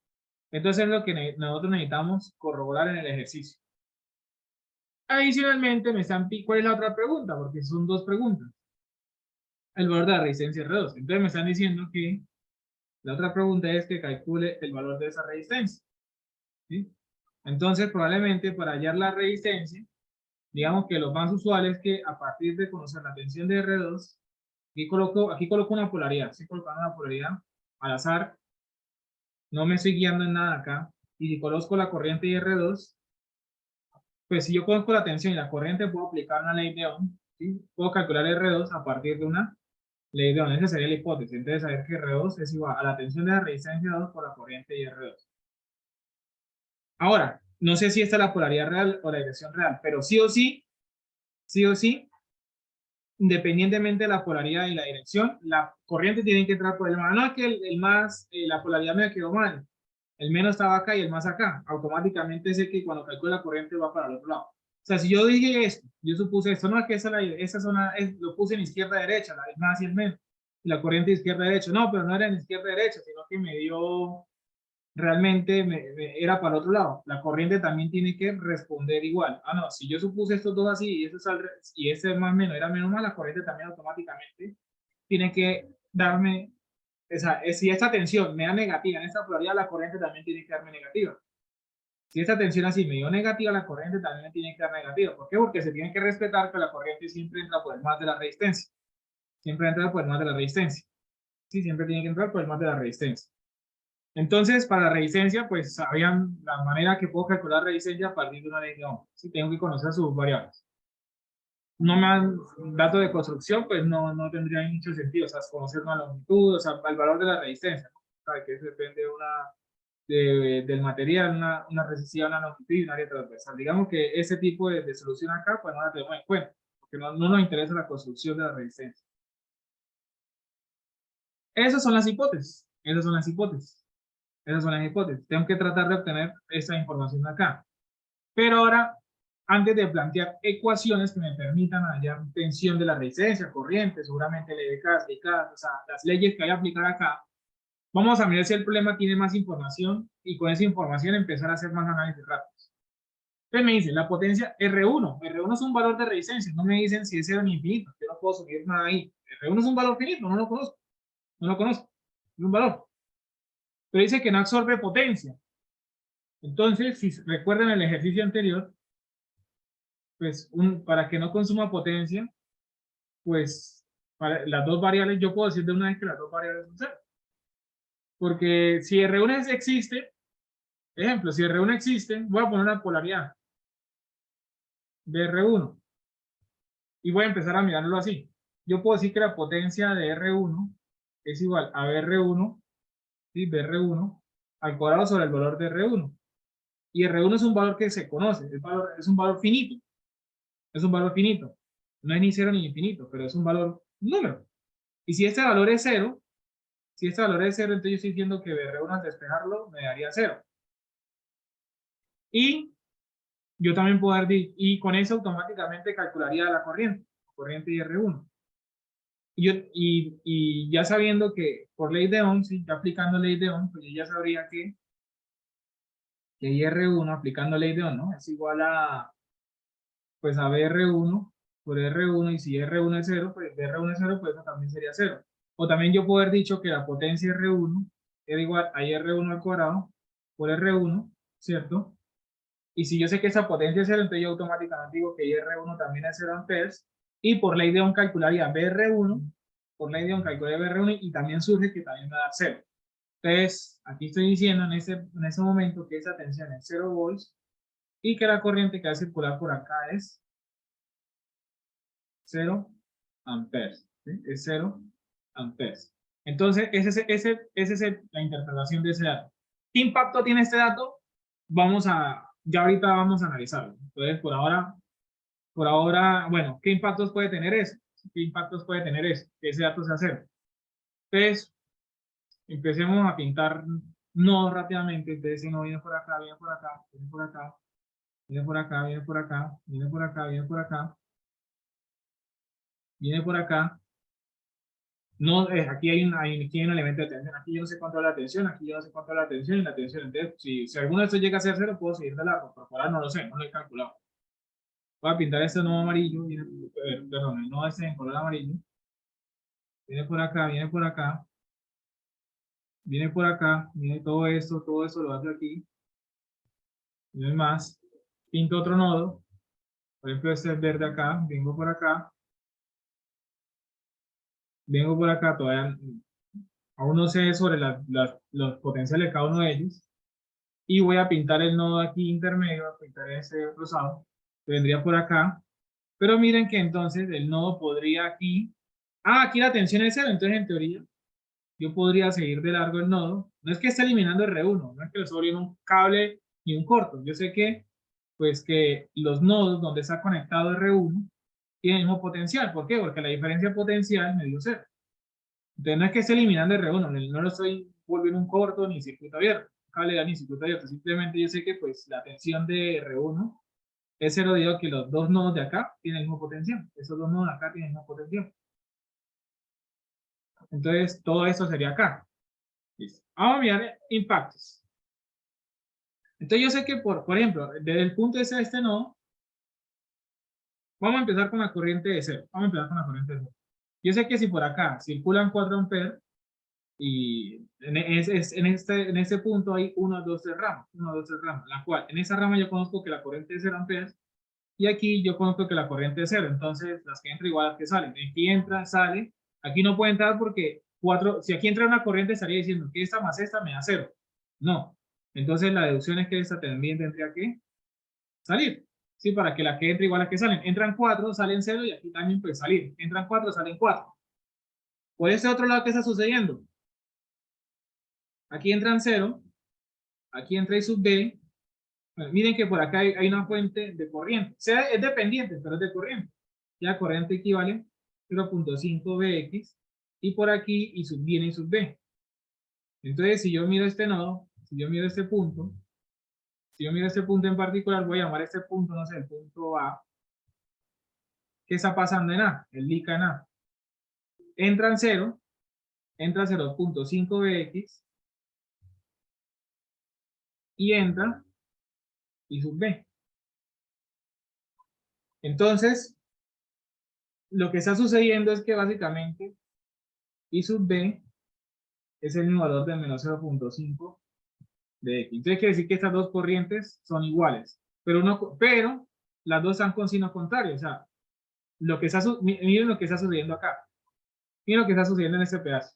Entonces es lo que nosotros necesitamos corroborar en el ejercicio. Adicionalmente, ¿cuál es la otra pregunta? Porque son dos preguntas. El valor de la resistencia R2. Entonces me están diciendo que la otra pregunta es que calcule el valor de esa resistencia. ¿Sí? Entonces, probablemente para hallar la resistencia, digamos que lo más usual es que a partir de conocer la tensión de R2, aquí coloco una polaridad. Estoy colocando una polaridad al azar. No me estoy guiando en nada acá. Y si conozco la corriente de R2, pues si yo conozco la tensión y la corriente, puedo aplicar una ley de Ohm. ¿Sí? Puedo calcular R2 a partir de una ley de Ohm. Esa sería la hipótesis. Entonces, saber que R2 es igual a la tensión de la resistencia 2 por la corriente de R2. Ahora, no sé si esta es la polaridad real o la dirección real, pero sí o sí, independientemente de la polaridad y la dirección, la corriente tiene que entrar por el más. No es que la polaridad me quedó mal. El menos estaba acá y el más acá. Automáticamente sé que cuando calculo la corriente va para el otro lado. O sea, si yo dije esto, yo supuse esto, no es que esa zona lo puse en izquierda-derecha, el más y el menos, y la corriente izquierda-derecha. No, pero no era en izquierda-derecha, sino que me dio, realmente era para el otro lado. La corriente también tiene que responder igual. Ah, no, si yo supuse estos dos así y ese más menos era menos más, la corriente también automáticamente tiene que darme si esta tensión me da negativa en esta polaridad, la corriente también tiene que darme negativa. Si esta tensión así me dio negativa, la corriente también me tiene que dar negativa. ¿Por qué? Porque se tiene que respetar que la corriente siempre entra por el más de la resistencia. Siempre entra por el más de la resistencia. Sí, siempre tiene que entrar por el más de la resistencia. Entonces, para la resistencia, pues sabían la manera que puedo calcular resistencia a partir de una ley de Ohm. Sí, tengo que conocer sus variables. No me dan datos de construcción, pues no tendría mucho sentido. O sea, conocer una longitud, o sea, el valor de la resistencia, ¿no? O sea, que eso depende del material, una resistencia, una longitud y un área transversal. Digamos que ese tipo de solución acá, pues no la tenemos en cuenta, porque no nos interesa la construcción de la resistencia. Esas son las hipótesis. Esas son las hipótesis. Esas son las hipótesis. Tengo que tratar de obtener esa información acá. Pero ahora, antes de plantear ecuaciones que me permitan hallar tensión de la resistencia, corriente, seguramente ley de K, o sea, las leyes que hay que aplicar acá, vamos a mirar si el problema tiene más información y con esa información empezar a hacer más análisis rápidos. Entonces me dicen, la potencia R1. R1 es un valor de resistencia. No me dicen si es cero ni infinito. Yo no puedo subir nada ahí. R1 es un valor finito. No lo conozco. No lo conozco. Es un valor. Pero dice que no absorbe potencia. Entonces, si recuerdan el ejercicio anterior, pues para que no consuma potencia, pues para las dos variables, yo puedo decir de una vez que las dos variables son cero. Porque si R1 existe, ejemplo, si R1 existe, voy a poner una polaridad de R1 y voy a empezar a mirarlo así. Yo puedo decir que la potencia de R1 es igual a BR1, ¿sí? BR1 al cuadrado sobre el valor de R1. Y R1 es un valor que se conoce, es un valor finito. Es un valor finito. No es ni cero ni infinito, pero es un valor, un número. Y si este valor es cero, si este valor es cero, entonces yo estoy diciendo que BR1 al despejarlo me daría cero. Y yo también puedo dar, y con eso automáticamente calcularía la corriente y R1. Y ya sabiendo que por ley de Ohm, si ya aplicando ley de Ohm, pues yo ya sabría que IR1 aplicando ley de Ohm, ¿no? Es igual a, pues a BR1 por R1, y si R1 es 0, pues BR1 es 0, pues eso también sería 0. O también yo puedo haber dicho que la potencia R1 era igual a IR1 al cuadrado por R1, ¿cierto? Y si yo sé que esa potencia es 0, entonces yo automáticamente digo que IR1 también es 0 amperes, y por ley de Ohm calcularía BR1, por ley de Ohm calcularía BR1, y también surge que también me da 0. Entonces, aquí estoy diciendo en ese momento que esa tensión es 0 volts, y que la corriente que va a circular por acá es 0 amperes, ¿sí? Es 0 amperes. Entonces, esa es la interpretación de ese dato. ¿Qué impacto tiene este dato? Ya ahorita vamos a analizarlo. Entonces, por ahora, bueno, ¿qué impactos puede tener eso? ¿Qué impactos puede tener eso? Que ese dato sea cero. Entonces, empecemos a pintar nodos rápidamente. Entonces, si no viene por acá, viene por acá, viene por acá, viene por acá, viene por acá, viene por acá, viene por acá, viene por acá. No, aquí aquí hay un elemento de tensión. Aquí yo no sé cuánto es la tensión, aquí yo no sé cuánto es la tensión y la tensión. Entonces, si alguno de estos llega a ser cero, puedo seguir de largo. Pero por ahora no lo sé, no lo he calculado. Voy a pintar este nodo amarillo, perdón, el nodo este en color amarillo. Viene por acá, viene por acá, viene por acá, viene todo esto lo hace aquí. No hay más. Pinto otro nodo. Por ejemplo, este es verde acá, vengo por acá, todavía aún no sé sobre los potenciales de cada uno de ellos. Y voy a pintar el nodo aquí intermedio, voy a pintar ese rosado, que vendría por acá. Pero miren que entonces el nodo podría aquí, aquí la tensión es cero, entonces en teoría yo podría seguir de largo el nodo. No es que esté eliminando R1, no es que le sobre un cable ni un corto. Yo sé que, pues que los nodos donde está conectado R1 tienen el mismo potencial. ¿Por qué? Porque la diferencia potencial me dio cero. Entonces no es que esté eliminando R1, no lo estoy volviendo un corto ni circuito abierto, cable ni circuito abierto. Simplemente yo sé que pues la tensión de R1 es cero debido a que los dos nodos de acá tienen el mismo potencial. Esos dos nodos de acá tienen el mismo potencial. Entonces todo esto sería acá. Listo. Vamos a mirar impactos. Entonces yo sé que, por ejemplo, desde el punto de este nodo, vamos a empezar con la corriente de cero. Vamos a empezar con la corriente de cero. Yo sé que si por acá circulan 4 amperes, Y en este punto hay 1, 2, 3 ramas, 1, 2, 3 ramas, la cual en esa rama yo conozco que la corriente es 0 amperes y aquí yo conozco que la corriente es 0, entonces las que entran igual a las que salen. Aquí entra, sale, aquí no puede entrar porque 4, si aquí entra una corriente estaría diciendo que esta más esta me da 0. No, entonces la deducción es que esta también tendría que salir, ¿sí? Para que la que entre igual a las que salen. Entran 4, salen 0 y aquí también puede salir. Entran 4, salen 4. Por este otro lado, ¿qué está sucediendo? Aquí entran 0, aquí entra I sub B. Bueno, miren que por acá hay una fuente de corriente. O sea, es dependiente, pero es de corriente. Ya corriente equivale 0.5 Bx y por aquí I sub viene I sub B. Entonces, si yo miro este nodo, si yo miro este punto, si yo miro este punto en particular, voy a llamar este punto, no sé, el punto A. ¿Qué está pasando en A? El LICA en A. Entran 0, entra 0.5 Bx y entra I sub B. Entonces, lo que está sucediendo es que básicamente I sub B es el mismo valor de menos 0.5 de X. Entonces quiere decir que estas dos corrientes son iguales, pero las dos están con signo contrario. O sea, miren lo que está sucediendo acá. Miren lo que está sucediendo en este pedazo.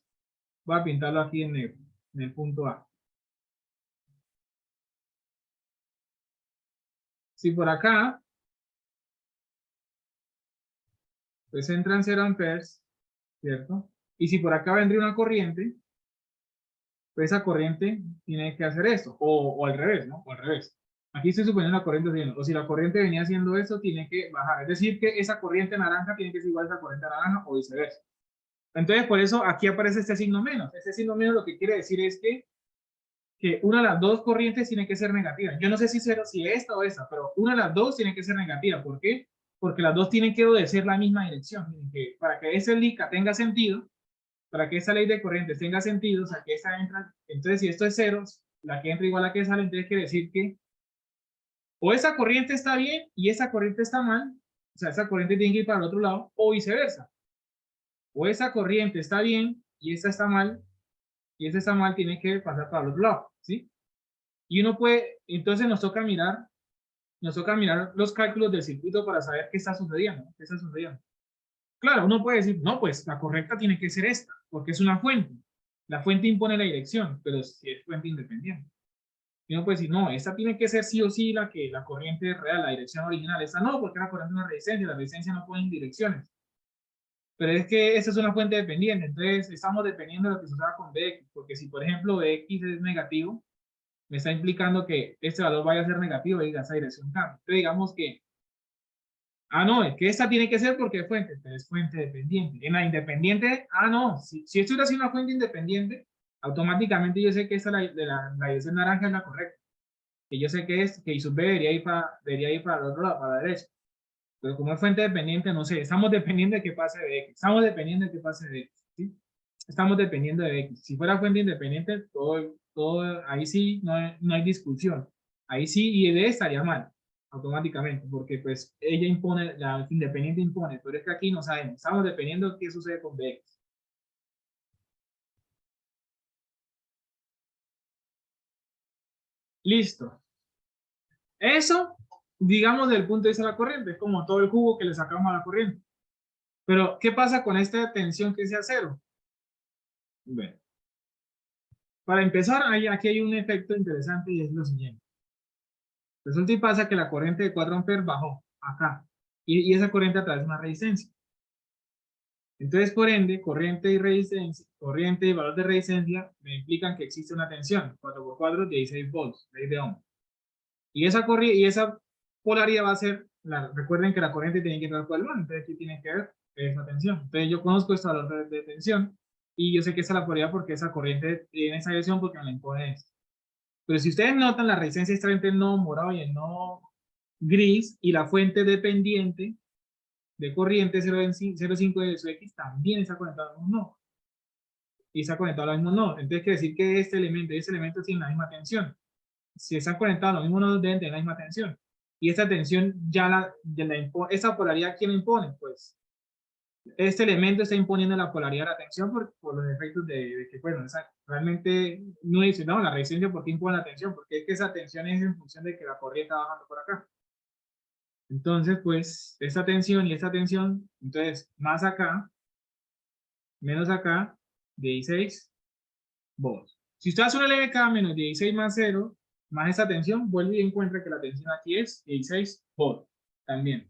Voy a pintarlo aquí en negro, en el punto A. Si por acá, pues entran 0 amperes, ¿cierto? Y si por acá vendría una corriente, pues esa corriente tiene que hacer esto, o al revés, ¿no? O al revés. Aquí estoy suponiendo la corriente haciendo, o si la corriente venía haciendo eso, tiene que bajar. Es decir, que esa corriente naranja tiene que ser igual a esa corriente naranja o viceversa. Entonces, por eso aquí aparece este signo menos. Este signo menos lo que quiere decir es que una de las dos corrientes tiene que ser negativa. Yo no sé si esta o esta, pero una de las dos tiene que ser negativa. ¿Por qué? Porque las dos tienen que obedecer la misma dirección. Que para que ese LICA tenga sentido, para que esa ley de corrientes tenga sentido, o sea, que esta entra, entonces si esto es cero, la que entra igual a la que sale, entonces quiere decir que o esa corriente está bien y esa corriente está mal, o sea, esa corriente tiene que ir para el otro lado, o viceversa. O esa corriente está bien y esta está mal, y esta está mal, tiene que pasar para el otro lado, ¿sí? Y uno puede, entonces nos toca mirar los cálculos del circuito para saber qué está sucediendo, ¿no? ¿Qué está sucediendo? Claro, uno puede decir, no, pues la correcta tiene que ser esta, porque es una fuente. La fuente impone la dirección, pero si es fuente independiente. Y uno puede decir, no, esta tiene que ser sí o sí la corriente real, la dirección original. Esta no, porque la corriente es una resistencia, la resistencia no pone direcciones. Pero es que esta es una fuente dependiente, entonces estamos dependiendo de lo que suceda con Bx, porque si por ejemplo Bx es negativo, me está implicando que este valor vaya a ser negativo y diga esa dirección cambia. Entonces digamos que, no, es que esta tiene que ser porque es fuente, pero es fuente dependiente. En la independiente, no, si esto hubiera sido una fuente independiente, automáticamente yo sé que esta, la dirección naranja es la correcta. Que yo sé que es, que I sub B debería ir para el otro lado, para la derecha. Pero como es fuente dependiente, no sé, estamos dependiendo de qué pase de X, estamos dependiendo de qué pase de X, ¿sí? Estamos dependiendo de X. Si fuera fuente independiente, ahí sí no hay discusión. Ahí sí y de estaría mal, automáticamente, porque pues ella impone, la independiente impone, pero es que aquí no sabemos, estamos dependiendo de qué sucede con Bx. Listo. Eso, digamos, desde el punto de vista de la corriente, es como todo el jugo que le sacamos a la corriente. Pero, ¿qué pasa con esta tensión que sea cero? Bueno, para empezar, aquí hay un efecto interesante y es lo siguiente. Resulta y pasa que la corriente de 4 amperes bajó acá y esa corriente atraviesa una resistencia. Entonces, por ende, corriente y resistencia, corriente y valor de resistencia me implican que existe una tensión, 4 por 4, 16 volts, ley de Ohm. Y esa polaridad va a ser, recuerden que la corriente tiene que entrar por el lado, entonces aquí tiene que ver esa tensión. Entonces yo conozco este valor de tensión y yo sé que esa es la polaridad porque esa corriente tiene esa dirección porque me la impone esto. Pero si ustedes notan, la resistencia está entre el nodo morado y el nodo gris y la fuente dependiente de corriente 0,5 de su X también está conectado al mismo nodo. Y está conectado al mismo nodo. Entonces quiere decir que este elemento y ese elemento tienen la misma tensión. Si están conectados los mismos nodos deben tener la misma tensión. Y esta tensión esa polaridad, ¿quién la impone? Pues este elemento está imponiendo la polaridad de la tensión por los efectos de que, bueno, realmente no dice, no, la resistencia, ¿por qué impone la tensión? Porque es que esa tensión es en función de que la corriente está bajando por acá. Entonces, pues, esta tensión y esta tensión, entonces, más acá, menos acá, 16 volts. Si usted hace una LVK menos 16 más 0, más esta tensión, vuelve y encuentra que la tensión aquí es 16 volts también.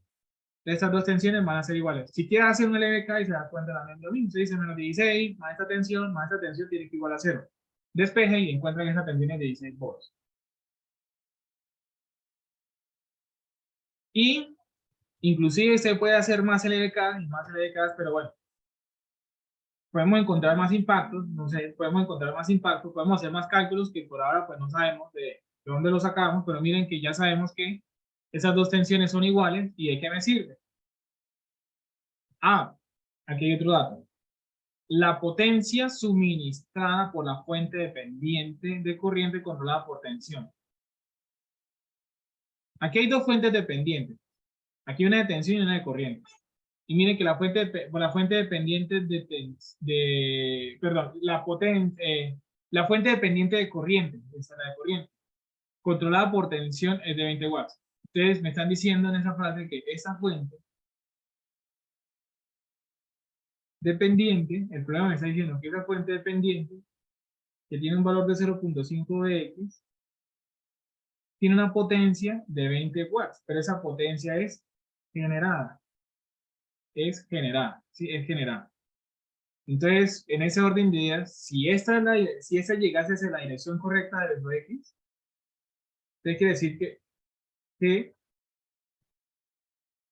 Estas dos tensiones van a ser iguales. Si quiere hacer un LVK y se da cuenta también de lo mismo, se dice menos 16, más esta tensión tiene que igual a 0. Despeje y encuentra que esta tensión es de 16 volts. Y inclusive se puede hacer más LVK y más LVKs, pero bueno, podemos encontrar más impactos, no sé, podemos encontrar más impactos, podemos hacer más cálculos que por ahora pues no sabemos de dónde los sacamos, pero miren que ya sabemos que esas dos tensiones son iguales y ¿de qué me sirve? Ah, aquí hay otro dato. La potencia suministrada por la fuente dependiente de corriente controlada por tensión. Aquí hay dos fuentes dependientes. Aquí una de tensión y una de corriente. Y miren que la fuente dependiente perdón, la fuente dependiente de corriente, esa es la de corriente, controlada por tensión es de 20 watts. Ustedes me están diciendo en esa frase que esa fuente dependiente, el problema me está diciendo que esa fuente dependiente, que tiene un valor de 0.5 Vx, tiene una potencia de 20 watts, pero esa potencia es generada. Sí, es generada. Entonces, en ese orden de ideas, si esta llegase a ser la dirección correcta del eje X, entonces quiere decir que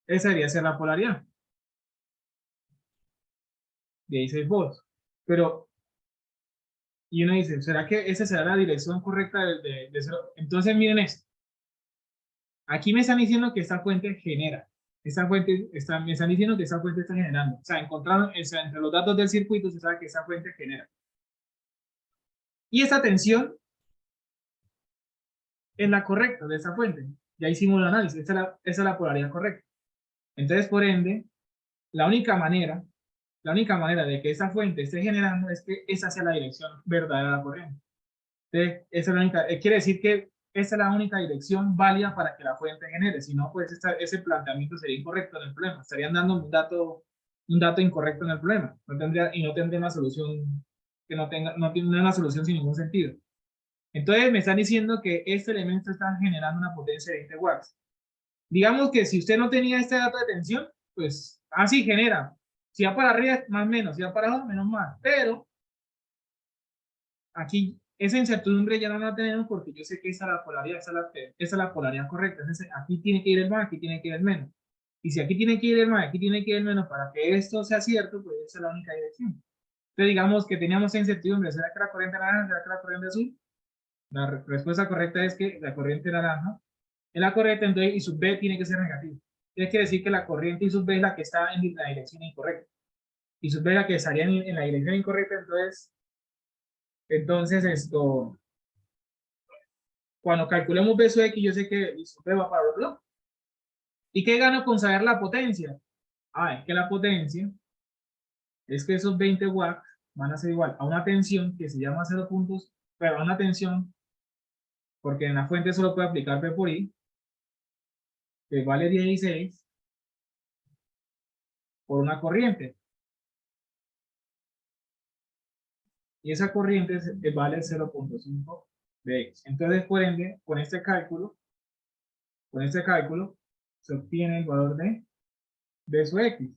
esa debería ser la polaridad de 16 volts. Pero, y uno dice, ¿será que esa será la dirección correcta de cero? Entonces, miren esto. Aquí me están diciendo que esta fuente genera. Me están diciendo que esta fuente está generando. O sea, entre los datos del circuito se sabe que esta fuente genera. Y esta tensión es la correcta de esa fuente. Ya hicimos el análisis. Esa es la polaridad correcta. Entonces, por ende, la única manera de que esa fuente esté generando es que esa sea la dirección verdadera de la corriente. Entonces, esa es la única, quiere decir que esa es la única dirección válida para que la fuente genere. Si no, pues ese planteamiento sería incorrecto en el problema. Estarían dando un dato incorrecto en el problema. No tendría una solución que no tiene una solución sin ningún sentido. Entonces, me están diciendo que este elemento está generando una potencia de 20 watts. Digamos que si usted no tenía este dato de tensión, pues así genera. Si va para arriba, más menos. Si va para abajo, menos más. Pero aquí esa incertidumbre ya no la tenemos porque yo sé que esa es la polaridad, esa es la polaridad correcta. Entonces, aquí tiene que ir el más, aquí tiene que ir el menos. Y si aquí tiene que ir el más, aquí tiene que ir el menos para que esto sea cierto, pues esa es la única dirección. Entonces, digamos que teníamos esa incertidumbre. ¿Será que la corriente naranja? ¿Será que la corriente azul? La respuesta correcta es que la corriente naranja es la correcta, entonces I sub B tiene que ser negativo. Tiene que decir que la corriente I sub B es la que está en la dirección incorrecta. I sub B es la que estaría en la dirección incorrecta, entonces esto, cuando calculemos B sub X, yo sé que I sub B va para el otro lado. ¿Y qué gano con saber la potencia? Es que la potencia es que esos 20 watts van a ser igual a una tensión que se llama 0 puntos, pero a una tensión, porque en la fuente solo puede aplicar P por I, que vale 16 por una corriente. Y esa corriente vale 0.5 de X. Entonces, por ende, con este cálculo, se obtiene el valor de su X.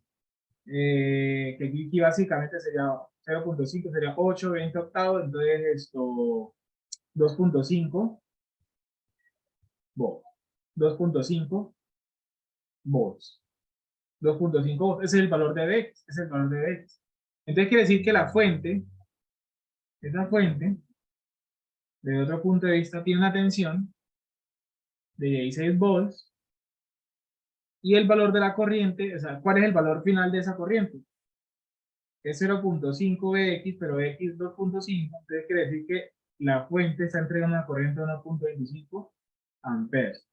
Que aquí básicamente sería 0.5, sería 8, 20 octavos, entonces esto 2.5 volts. 2.5 volts. 2.5 volts. Ese es el valor de X. Es el valor de X. Entonces quiere decir que esa fuente, desde otro punto de vista, tiene una tensión de 16 volts y el valor de la corriente, o sea, ¿cuál es el valor final de esa corriente? Es 0.5 X, pero X 2.5, entonces quiere decir que la fuente está entregando una corriente de 1.25 amperes.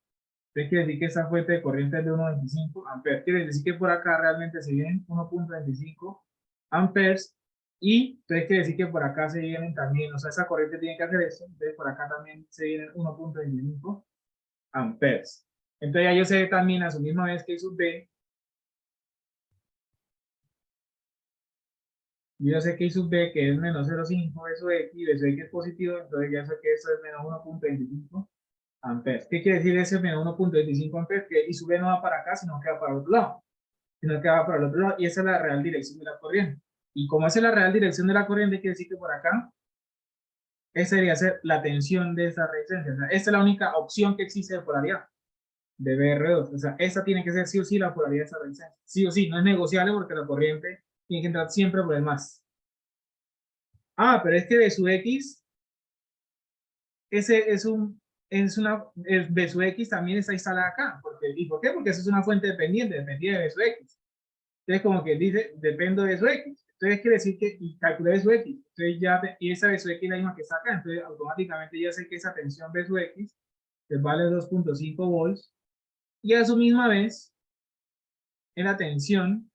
Entonces quiere decir que esta fuente de corriente es de 1.25 amperes. Quiere decir que por acá realmente se vienen 1.25 amperes. Y entonces quiere decir que por acá se vienen también, o sea, esa corriente tiene que hacer esto. Entonces por acá también se vienen 1.25 amperes. Entonces ya yo sé también a su misma vez que I sub B. Yo sé que I sub B, que es menos 0.5, B sub X, B sub X es positivo, entonces ya sé que esto es menos 1.25 amperes. ¿Qué quiere decir ese menos 1.25 amperes? Que I sub B no va para acá, sino que va para el otro lado. Sino que va para el otro lado, y esa es la real dirección de la corriente. Y como esa es la real dirección de la corriente, quiere decir que por acá, esa debería ser la tensión de esta resistencia. O sea, esta es la única opción que existe de polaridad de BR2. O sea, esta tiene que ser sí o sí la polaridad de esta resistencia. Sí o sí, no es negociable porque la corriente tiene que entrar siempre por el más. Ah, pero es que B sub X, ese es una, el B sub X también está instalada acá. ¿Y por qué? Porque eso es una fuente dependiente, dependía de B sub X. Entonces, como que dice, dependo de su X. Entonces, quiere decir que, y calculé de su X. Entonces, ya, y esa de su X es la misma que está acá. Entonces, automáticamente ya sé que esa tensión de su X, que vale 2.5 volts, y a su misma vez, en la tensión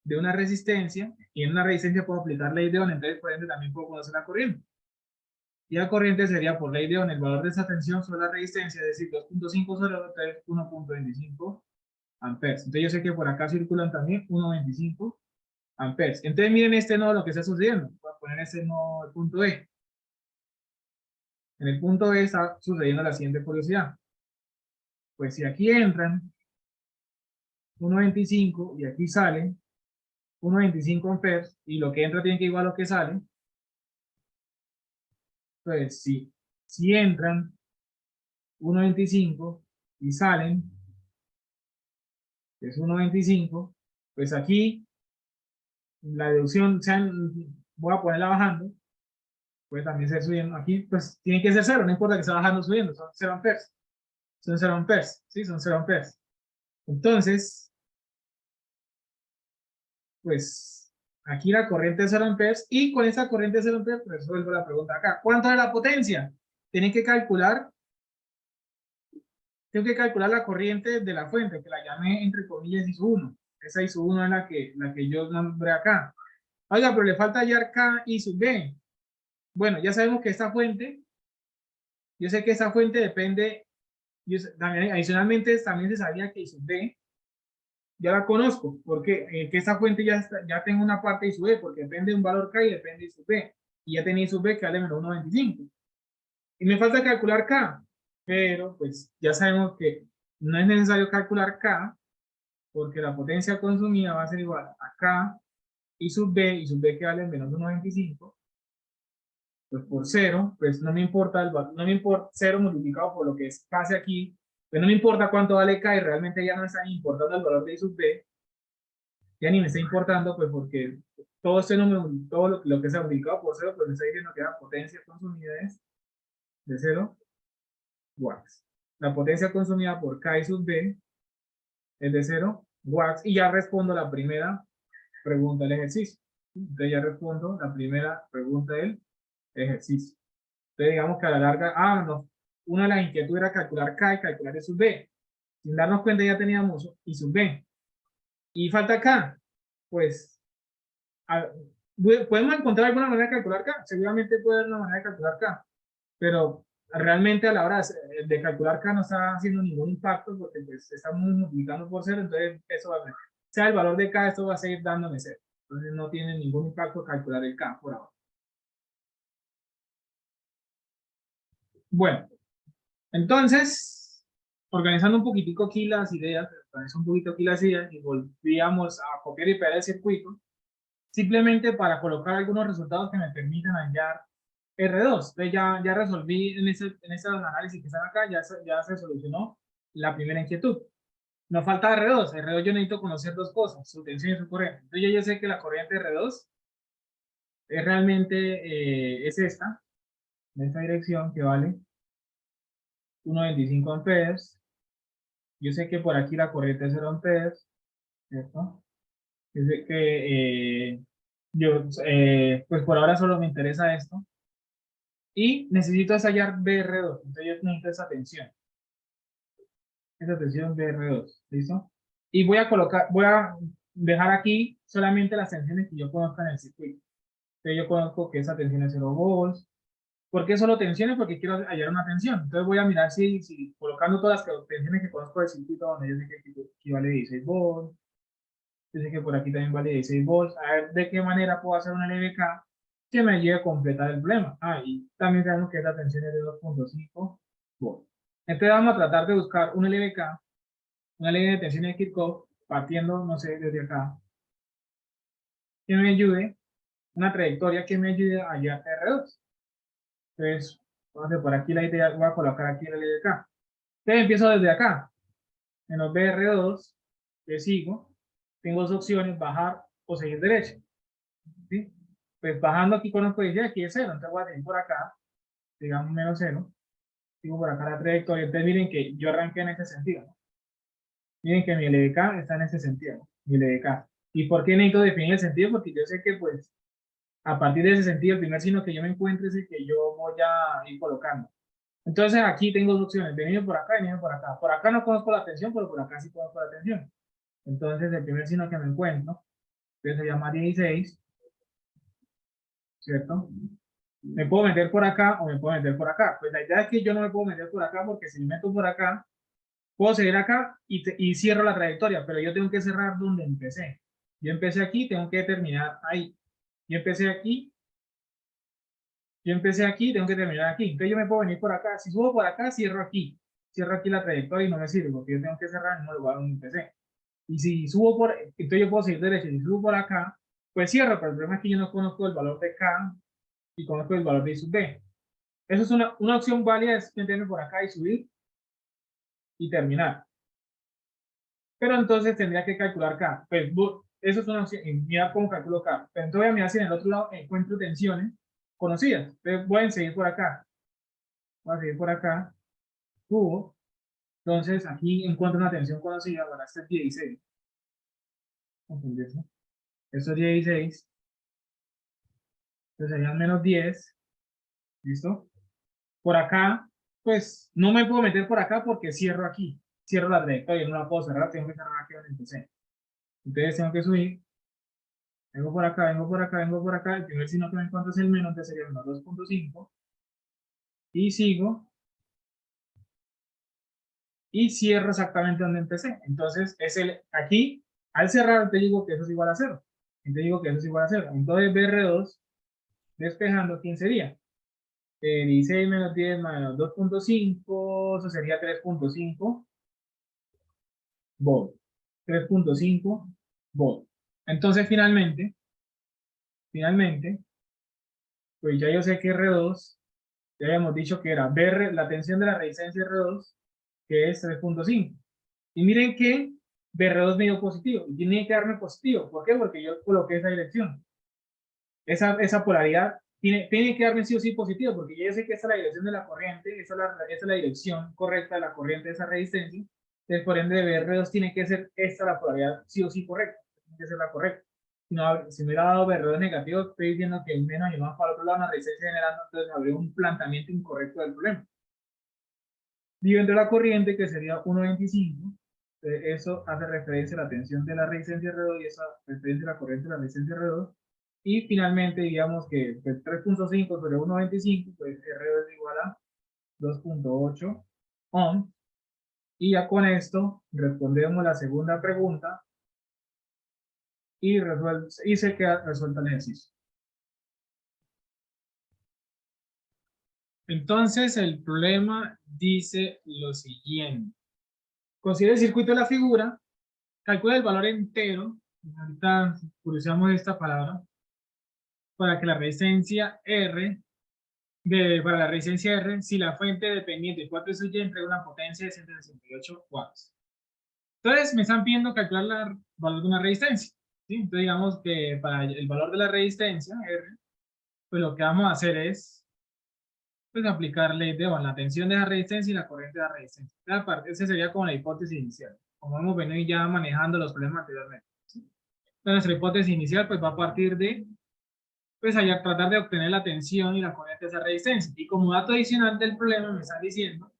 de una resistencia, y en una resistencia puedo aplicar ley de Ohm, entonces, por ende, también puedo conocer la corriente. Y la corriente sería por ley de Ohm, el valor de esa tensión sobre la resistencia, es decir, 2.5 sobre 1.25 amperes. Entonces, yo sé que por acá circulan también 1.25 amperes. Entonces miren este nodo lo que está sucediendo. Voy a poner ese nodo, el punto E. En el punto E está sucediendo la siguiente curiosidad. Pues si aquí entran 1.25 y aquí salen 1.25 amperes y lo que entra tiene que igual a lo que sale, pues si entran 1.25 y salen, que es 1.25, pues aquí la deducción, voy a ponerla bajando, puede también ser subiendo. Aquí pues tiene que ser cero, no importa que sea bajando o subiendo, son 0 amperes. Son 0 amperes, ¿sí? Son 0 amperes. Entonces, pues aquí la corriente es 0 amperes y con esa corriente de 0 amperes pues resuelvo la pregunta acá. ¿Cuánto es la potencia? Tienen que calcular, tengo que calcular la corriente de la fuente, que la llamé entre comillas I sub 1. Esa I sub 1 es la que yo nombré acá. Oiga, pero le falta hallar K I sub B. Bueno, ya sabemos que esta fuente, yo sé que esta fuente depende, también, adicionalmente también se sabía que I sub B ya la conozco, porque que esa fuente ya tengo una parte I sub B, porque depende de un valor K y depende de I sub B, y ya tenía I sub B que vale menos 1.25. Y me falta calcular K, pero pues ya sabemos que no es necesario calcular K, porque la potencia consumida va a ser igual a K I sub B que vale menos 1.25, pues por 0, pues no me importa, no me importa 0 multiplicado por lo que pase aquí, pues no me importa cuánto vale K y realmente ya no me está importando el valor de I sub B, ya ni me está importando, pues porque todo este número, todo lo que se ha multiplicado por 0, pues me está diciendo que la potencia consumida es de 0 watts. La potencia consumida por K I sub B es de 0 watts y ya respondo la primera pregunta del ejercicio. Entonces ya respondo la primera pregunta del ejercicio. Entonces digamos que a la larga, no, una de las inquietudes era calcular K y calcular I sub B. Sin darnos cuenta ya teníamos I sub B. Y falta K. Pues podemos encontrar alguna manera de calcular K, seguramente puede haber una manera de calcular K, pero realmente a la hora de calcular K no está haciendo ningún impacto porque pues estamos multiplicando por 0, entonces eso va a ser, sea el valor de K, esto va a seguir dándome 0, entonces no tiene ningún impacto calcular el K por ahora. Bueno, entonces, organizando un poquitico aquí las ideas, organizo un poquito aquí las ideas y volvíamos a copiar y pegar el circuito, simplemente para colocar algunos resultados que me permitan hallar R2. Entonces ya resolví en ese análisis que están acá, ya se solucionó la primera inquietud. Nos falta R2. R2 yo necesito conocer dos cosas, su tensión y su corriente. Entonces yo ya sé que la corriente R2 es realmente es esta, en esta dirección que vale 1.25 amperes. Yo sé que por aquí la corriente es 0 amperes, ¿cierto? Yo sé que pues por ahora solo me interesa esto. Y necesito hallar BR2, entonces yo necesito esa tensión. esta tensión BR2, ¿listo? Y voy a dejar aquí solamente las tensiones que yo conozca en el circuito. Entonces yo conozco que esa tensión es 0 volts. ¿Por qué solo tensiones? Porque quiero hallar una tensión. Entonces voy a mirar si colocando todas las tensiones que conozco del circuito, donde yo sé que aquí vale 16 volts, yo sé que por aquí también vale 16 volts, a ver de qué manera puedo hacer una LVK que me ayude a completar el problema. Ah, y también sabemos que esta tensión es de 2.5 volts. Entonces vamos a tratar de buscar una LVK, una ley de tensión de Kirchhoff, partiendo, no sé, desde acá, que me ayude, una trayectoria que me ayude a hallar R2. Entonces, vamos a hacer por aquí la idea, voy a colocar aquí la ley de acá. Entonces empiezo desde acá, en los BR2, que sigo, tengo dos opciones, bajar o seguir derecho. ¿Sí? Pues bajando aquí conozco dice aquí es 0, entonces voy a seguir por acá, digamos menos 0, sigo por acá la trayectoria, entonces miren que yo arranqué en ese sentido, ¿no? Miren que mi LDK está en ese sentido, ¿no? Mi LDK. ¿Y por qué necesito definir el sentido? Porque yo sé que pues a partir de ese sentido, el primer signo que yo me encuentre es el que yo voy a ir colocando. Entonces aquí tengo dos opciones, venir por acá y venir por acá. Por acá no conozco la tensión, pero por acá sí conozco la tensión. Entonces el primer signo que me encuentro, que se llama 16, ¿cierto? Me puedo meter por acá o me puedo meter por acá. Pues la idea es que yo no me puedo meter por acá porque si me meto por acá, puedo seguir acá y cierro la trayectoria, pero yo tengo que cerrar donde empecé. Yo empecé aquí, tengo que terminar ahí. Yo empecé aquí, tengo que terminar aquí. Entonces yo me puedo venir por acá. Si subo por acá, cierro aquí. Cierro aquí la trayectoria y no me sirve porque yo tengo que cerrar en el mismo lugar donde empecé. Y si subo por, entonces yo puedo seguir derecho. Si subo por acá, pues cierro, pero el problema es que yo no conozco el valor de K y conozco el valor de I sub B. Eso es una opción válida, es meterme por acá y subir y terminar. Pero entonces tendría que calcular K. Pues eso es una opción, y mirar cómo calculo K. Pero entonces voy a mirar si en el otro lado encuentro tensiones conocidas. Entonces voy a seguir por acá. Voy a seguir por acá. Subo. Entonces aquí encuentro una tensión conocida. Bueno, este es 16. ¿Confundirse? Esto es 16. Entonces serían menos 10. ¿Listo? Por acá, pues no me puedo meter por acá porque cierro aquí. Cierro la trayectoria, no la puedo cerrar, tengo que cerrar aquí donde empecé. Entonces tengo que subir. Vengo por acá, vengo por acá, vengo por acá. El primer signo que me encuentro es el menos, entonces sería menos 2.5. Y sigo. Y cierro exactamente donde empecé. Entonces, aquí, al cerrar, te digo que eso es igual a 0. Y te digo que eso es igual a 0. Entonces, BR2, despejando, ¿quién sería? 16 menos 10 menos 2.5, eso sería 3.5 volt. 3.5 volt. Entonces, finalmente, pues ya yo sé que R2, ya habíamos dicho que era la tensión de la resistencia R2, que es 3.5. Y miren que BR2 me dio positivo, y tiene que darme positivo. ¿Por qué? Porque yo coloqué esa dirección. Esa polaridad tiene que darme sí o sí positivo, porque yo sé que esa es la dirección de la corriente, esa es la dirección correcta de la corriente de esa resistencia. Entonces, por ende, BR2 tiene que ser esta la polaridad sí o sí correcta, tiene que ser la correcta. Si me hubiera dado BR2 negativo, estoy diciendo que el menos y más para el otro lado, una resistencia generando, entonces habría un planteamiento incorrecto del problema. Dividiendo la corriente, que sería 1.25, eso hace referencia a la tensión de la resistencia R2 y esa referencia a la corriente de la resistencia R2. Y finalmente, digamos que 3.5 sobre 1.25, pues R2 es igual a 2.8 ohms. Y ya con esto respondemos la segunda pregunta y se queda resuelta el ejercicio. Entonces, el problema dice lo siguiente. Considera el circuito de la figura, calcula el valor entero, ahorita curioseamos esta palabra, para que la resistencia R, para la resistencia R, si la fuente dependiente 4 SY entrega una potencia de 168 watts. Entonces me están pidiendo calcular el valor de una resistencia, ¿sí? Entonces digamos que para el valor de la resistencia R, pues lo que vamos a hacer es pues aplicarle la tensión de la resistencia y la corriente de la resistencia. Esa sería como la hipótesis inicial, como hemos venido ya manejando los problemas anteriormente. ¿Sí? Entonces, nuestra hipótesis inicial pues va a partir de pues allá tratar de obtener la tensión y la corriente de esa resistencia. Y como dato adicional del problema me están diciendo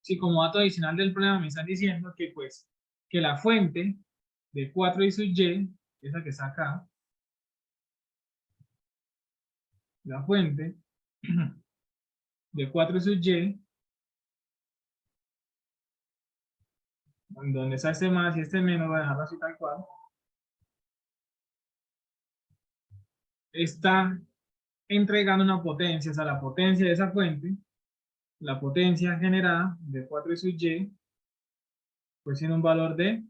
si como dato adicional del problema me están diciendo que pues, que la fuente de 4i sub y, esa que está acá, la fuente de 4 sub y, donde está este más y este menos, voy a dejarlo así tal cual, está entregando una potencia, o sea, la potencia de esa fuente, la potencia generada de 4 sub y, pues tiene un valor de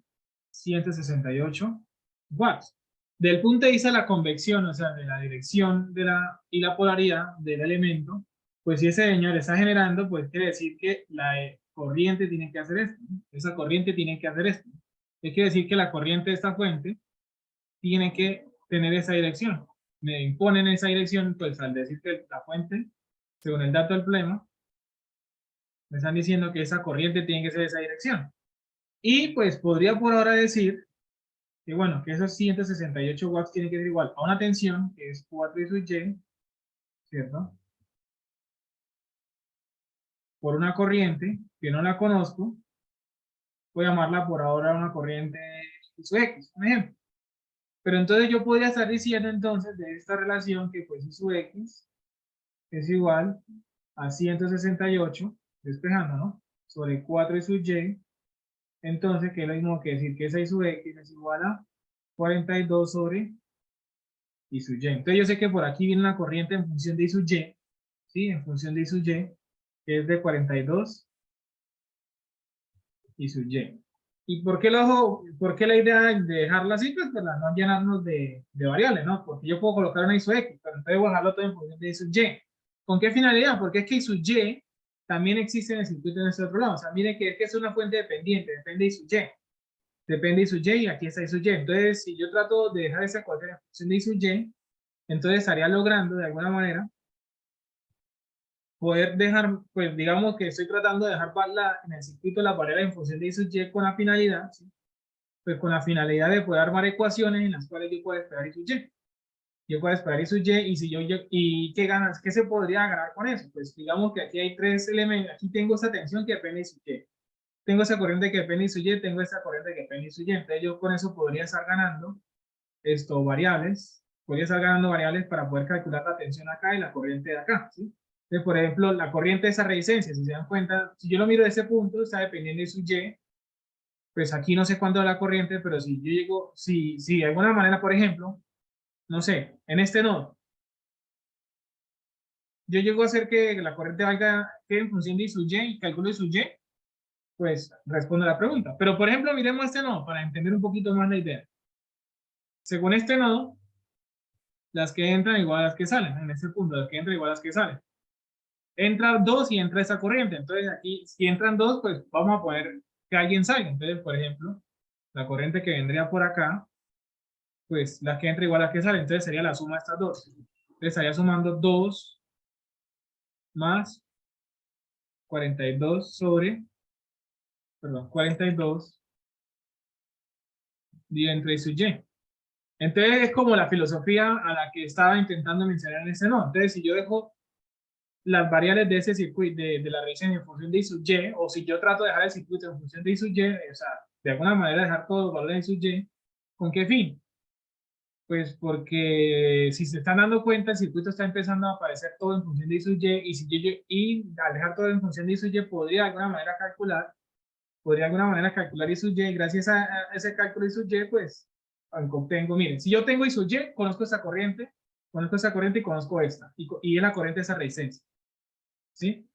168 watts. Del punto de vista de la convección, o sea, de la dirección y la polaridad del elemento, pues si ese señor está generando, pues quiere decir que la corriente tiene que hacer esto, ¿no? Esa corriente tiene que hacer esto. Quiere decir que la corriente de esta fuente tiene que tener esa dirección. Me imponen esa dirección, pues al decir que la fuente, según el dato del problema, me están diciendo que esa corriente tiene que ser esa dirección. Y pues podría por ahora decir que bueno, que esos 168 watts tiene que ser igual a una tensión, que es 4 sub y, ¿cierto? Por una corriente, que no la conozco, voy a llamarla por ahora una corriente I sub X, por ejemplo. Pero entonces yo podría estar diciendo entonces de esta relación que pues I sub X es igual a 168, despejando, ¿no? Sobre 4 sub y, entonces que es lo mismo que decir que esa I sub X es igual a 42 sobre I sub y. Entonces yo sé que por aquí viene una corriente en función de I sub y, ¿sí? En función de I sub y, que es de 42 I sub y. ¿Y por qué la idea de dejarla así? Pues para no llenarnos de variables, ¿no? Porque yo puedo colocar una I sub X, pero entonces voy a dejarlo todo en función de I sub y. ¿Con qué finalidad? Porque es que I sub y también existe en el circuito de este otro lado. O sea, miren que es una fuente dependiente, depende de I sub y. Depende de I sub y y aquí está I sub y. Entonces, si yo trato de dejar esa ecuación en función de I sub y, entonces estaría logrando de alguna manera poder dejar, pues digamos que estoy tratando de dejar en el circuito la variable en función de I sub y con la finalidad, ¿sí? Pues con la finalidad de poder armar ecuaciones en las cuales yo puedo esperar I sub y. Yo puedo esperar I sub y y si ¿y qué ganas? ¿Qué se podría ganar con eso? Pues digamos que aquí hay tres elementos, aquí tengo esta tensión que depende de I sub y. Tengo esa corriente que depende de I sub y, tengo esta corriente que depende de I sub y. Entonces yo con eso podría estar ganando variables, podría estar ganando variables para poder calcular la tensión acá y la corriente de acá, ¿sí? Entonces, por ejemplo, la corriente de esa resistencia, si se dan cuenta, si yo lo miro de ese punto, está dependiendo de su Y, pues aquí no sé cuánto es la corriente, pero si yo llego, si de alguna manera, por ejemplo, no sé, en este nodo, yo llego a hacer que la corriente valga que en función de su Y y calculo su Y, pues respondo a la pregunta. Pero, por ejemplo, miremos este nodo para entender un poquito más la idea. Según este nodo, las que entran igual a las que salen, en este punto, las que entran igual a las que salen. Entran dos y entra esa corriente. Entonces aquí, si entran dos, pues vamos a poner que alguien salga. Entonces, por ejemplo, la corriente que vendría por acá, pues la que entra igual a la que sale. Entonces sería la suma de estas dos. Entonces estaría sumando 2 más 42 sobre, perdón, 42 dividido entre I sub y. Entonces es como la filosofía a la que estaba intentando mencionar en ese nodo. Entonces si yo dejo las variables de ese circuito, de la resistencia en función de I sub y, o si yo trato de dejar el circuito en función de I sub y, o sea, de alguna manera dejar todos los valores de I sub y, ¿con qué fin? Pues porque si se están dando cuenta, el circuito está empezando a aparecer todo en función de I sub y, y al dejar todo en función de I sub y, podría de alguna manera calcular I sub y, y gracias a ese cálculo I sub y, pues, obtengo, miren, si yo tengo I sub y, conozco esta corriente y conozco esta, y es la corriente de esa resistencia, ¿sí?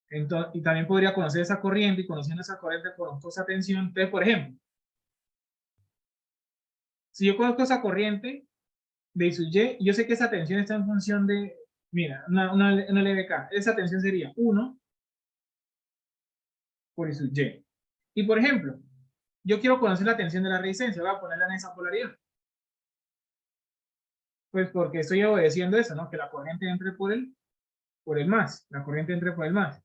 Entonces, y también podría conocer esa corriente y conociendo esa corriente conozco esa tensión. Entonces, por ejemplo, si yo conozco esa corriente de I sub y, yo sé que esa tensión está en función de, mira, una LBK. Esa tensión sería 1 por I sub y. Y por ejemplo, yo quiero conocer la tensión de la resistencia, voy a ponerla en esa polaridad. Pues porque estoy obedeciendo eso, ¿no? Que la corriente entre por el más, la corriente entre por el más.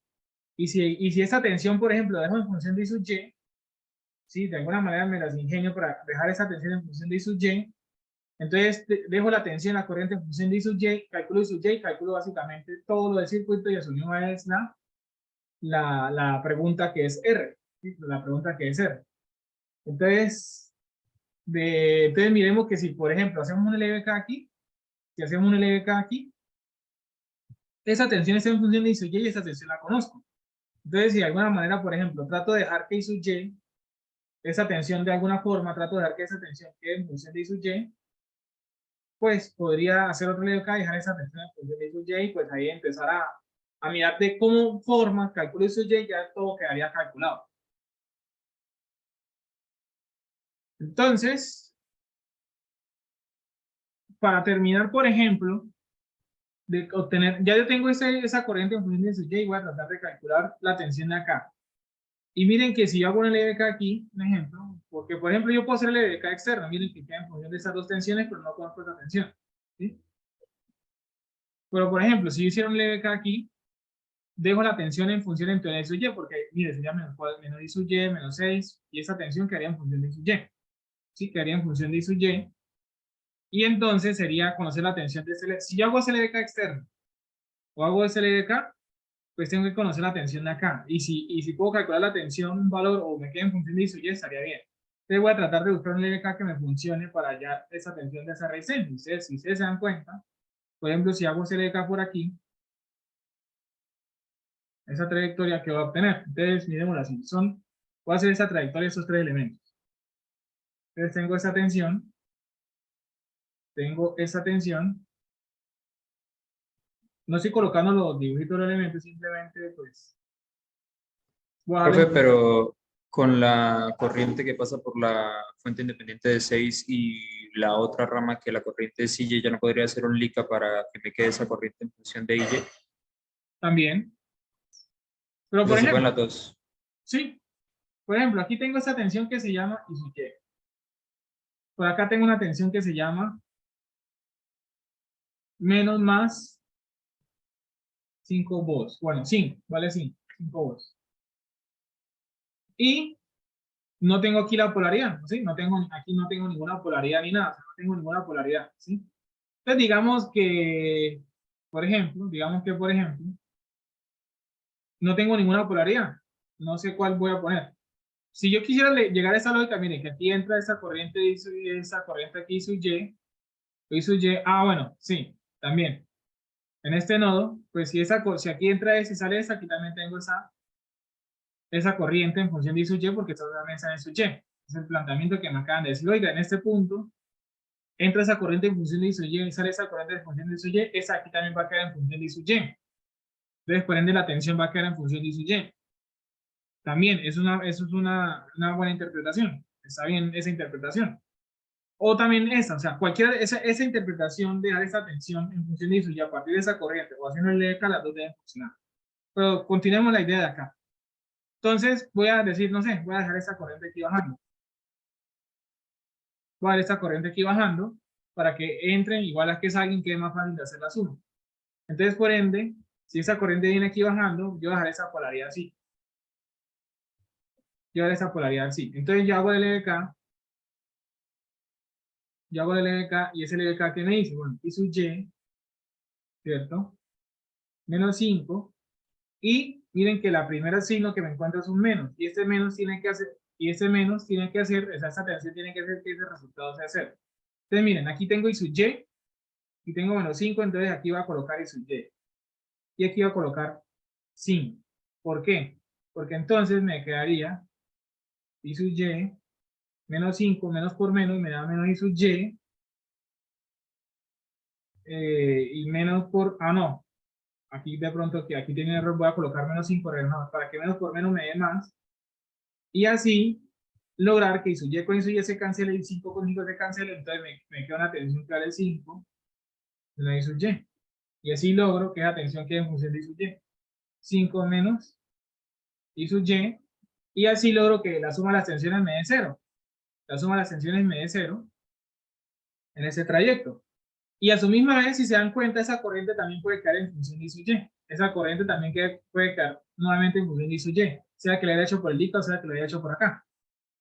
Y si esa tensión, por ejemplo, dejo en función de I sub y, ¿sí? De alguna manera me las ingenio para dejar esa tensión en función de I sub y. Entonces dejo la tensión, la corriente en función de I sub y, calculo I sub y, calculo básicamente todo lo del circuito y asumimos es la pregunta que es R, ¿sí? La pregunta que es R. Entonces, entonces miremos que si, por ejemplo, hacemos un LBK aquí, si hacemos un LBK aquí, esa tensión está en función de I sub Y y esa tensión la conozco. Entonces, si de alguna manera, por ejemplo, trato de dejar que I sub Y, esa tensión de alguna forma, trato de dejar que esa tensión quede en función de I sub Y, pues podría hacer otro LBK y dejar esa tensión en función de I sub Y, y pues ahí empezar a mirar de cómo forma, calculo I sub Y, ya todo quedaría calculado. Entonces, para terminar, por ejemplo, de obtener, ya yo tengo esa corriente en función de I sub Y, voy a tratar de calcular la tensión de acá. Y miren que si yo hago un LBK aquí, un ejemplo, porque por ejemplo yo puedo hacer el LBK externo, miren que queda en función de esas dos tensiones, pero no conozco esa tensión. ¿Sí? Pero por ejemplo, si yo hiciera un LBK aquí, dejo la tensión en función entre I sub Y, porque mire, sería menos I sub Y, menos 6, y esa tensión quedaría en función de I sub Y. ¿Sí? Quedaría en función de I sub Y. Y entonces sería conocer la tensión de ese. Si yo hago ese LBK externo o hago ese LBK, pues tengo que conocer la tensión de acá. Y si puedo calcular la tensión, un valor, o me queda en función de I sub Y, estaría bien. Entonces voy a tratar de buscar un LBK que me funcione para hallar esa tensión de esa raíz N. Si ustedes se dan cuenta, por ejemplo, si hago ese LBK por aquí, esa trayectoria que voy a obtener. Entonces, miremosla así. Voy a hacer esa trayectoria de esos tres elementos. Entonces tengo esa tensión. No estoy colocando los dibujitos de los elementos, simplemente pues voy a darle. Profe, pero con la corriente que pasa por la fuente independiente de 6 y la otra rama que la corriente de CY, ya no podría hacer un LICA para que me quede esa corriente en función de IY. También. Pero O por sea, se pueden ejemplo, las dos. sí, por ejemplo, aquí tengo esta tensión que se llama I sub Y. Por acá tengo una tensión que se llama menos más 5 volts. Bueno, 5, vale 5 volts. Y no tengo aquí la polaridad, ¿sí? Aquí no tengo ninguna polaridad ni nada, no tengo ninguna polaridad, ¿sí? Entonces digamos que, por ejemplo, no tengo ninguna polaridad. No sé cuál voy a poner. Si yo quisiera llegar a esa lógica, miren, que aquí entra esa corriente, esa corriente aquí, I sub Y, bueno, sí, también. En este nodo, pues si aquí entra esa y sale esa, aquí también tengo esa corriente en función de I sub Y, porque esta también está en I sub Y. Es el planteamiento que me acaban de decir. Oiga, en este punto, entra esa corriente en función de I sub Y y sale esa corriente en función de I sub Y, esa aquí también va a quedar en función de I sub Y. Entonces, por ende, la tensión va a quedar en función de I sub Y. También, eso es una buena interpretación. Está bien esa interpretación. O también esa, o sea, esa interpretación de dar esa tensión en función de I sub Y a partir de esa corriente o haciendo el LDK, las dos deben funcionar. Pero continuemos la idea de acá. Entonces, voy a decir, no sé, voy a dejar esta corriente aquí bajando. Voy a dejar esta corriente aquí bajando para que entren igual a que salgan, quede más fácil de hacer la suma. Entonces, por ende, si esa corriente viene aquí bajando, yo dejaré esa polaridad así. Yo haré esa polaridad así. Entonces, yo hago el LDK. Yo hago el LDK y ese LDK que me dice, bueno, I sub Y, ¿cierto? Menos 5. Y miren que la primera signo que me encuentro es un menos. Y este menos tiene que hacer, o sea, esta tensión tiene que hacer que ese resultado sea 0. Entonces, miren, aquí tengo I sub Y y tengo menos 5, entonces aquí voy a colocar I sub Y. Y aquí voy a colocar 5. ¿Por qué? Porque entonces me quedaría I sub Y menos 5, menos por menos, me da menos I sub Y. Y menos por, no, aquí de pronto que aquí tiene error, voy a colocar menos 5 para que menos por menos me dé más. Y así lograr que I sub Y con I sub Y se cancele y 5 con 5 se cancele, entonces me queda una tensión que vale 5 de la I sub Y. Y así logro que esa tensión quede en función de I sub Y. 5 menos I sub Y. Y así logro que la suma de las tensiones me dé 0. La suma de las tensiones me dé 0 en ese trayecto. Y a su misma vez, si se dan cuenta, esa corriente también puede quedar en función de I sub Y. Esa corriente también puede quedar nuevamente en función de I sub Y. Sea que la haya hecho por el dicta o sea que la haya hecho por acá.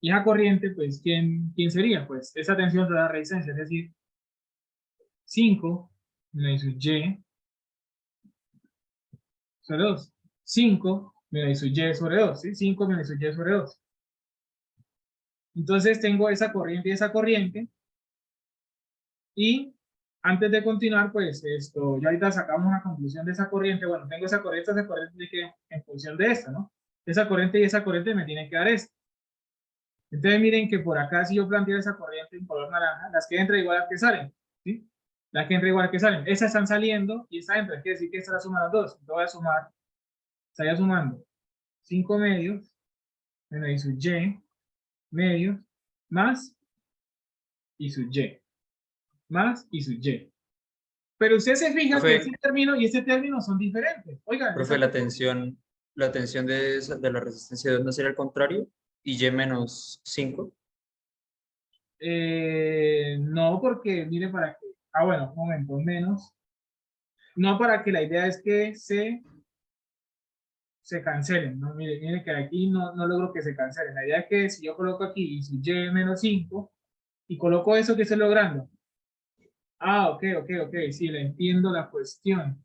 Y esa corriente, pues, ¿quién sería? Pues esa tensión de la resistencia, es decir, 5 menos Y sobre 2. 5 menos I sub y sobre 2, ¿sí? 5 menos I sub y sobre 2. Entonces tengo esa corriente y esa corriente. Y antes de continuar, pues esto, ya ahorita sacamos una conclusión de esa corriente. Bueno, tengo esa corriente que en función de esta, ¿no? Esa corriente y esa corriente me tienen que dar esto. Entonces miren que por acá, si yo planteo esa corriente en color naranja, las que entran igual a las que salen, ¿sí? Las que entran igual a las que salen. Esas están saliendo y esta entra. Quiere decir que esta la suma las dos. Entonces voy a sumar, estaría sumando 5 medios menos I sub y medios más I sub y más I sub y. Pero usted se fija que ese Profe, término y ese término son diferentes. Oigan, profe, la tensión de la resistencia de onda sería al contrario, y Y menos 5. no, porque mire para que, bueno, un momento, menos, no, para que la idea es que se cancelen, ¿no? Mire que aquí no logro que se cancelen. La idea es que si yo coloco aquí y su Y menos 5 y coloco eso, ¿qué estoy logrando? Ok, sí, le entiendo la cuestión.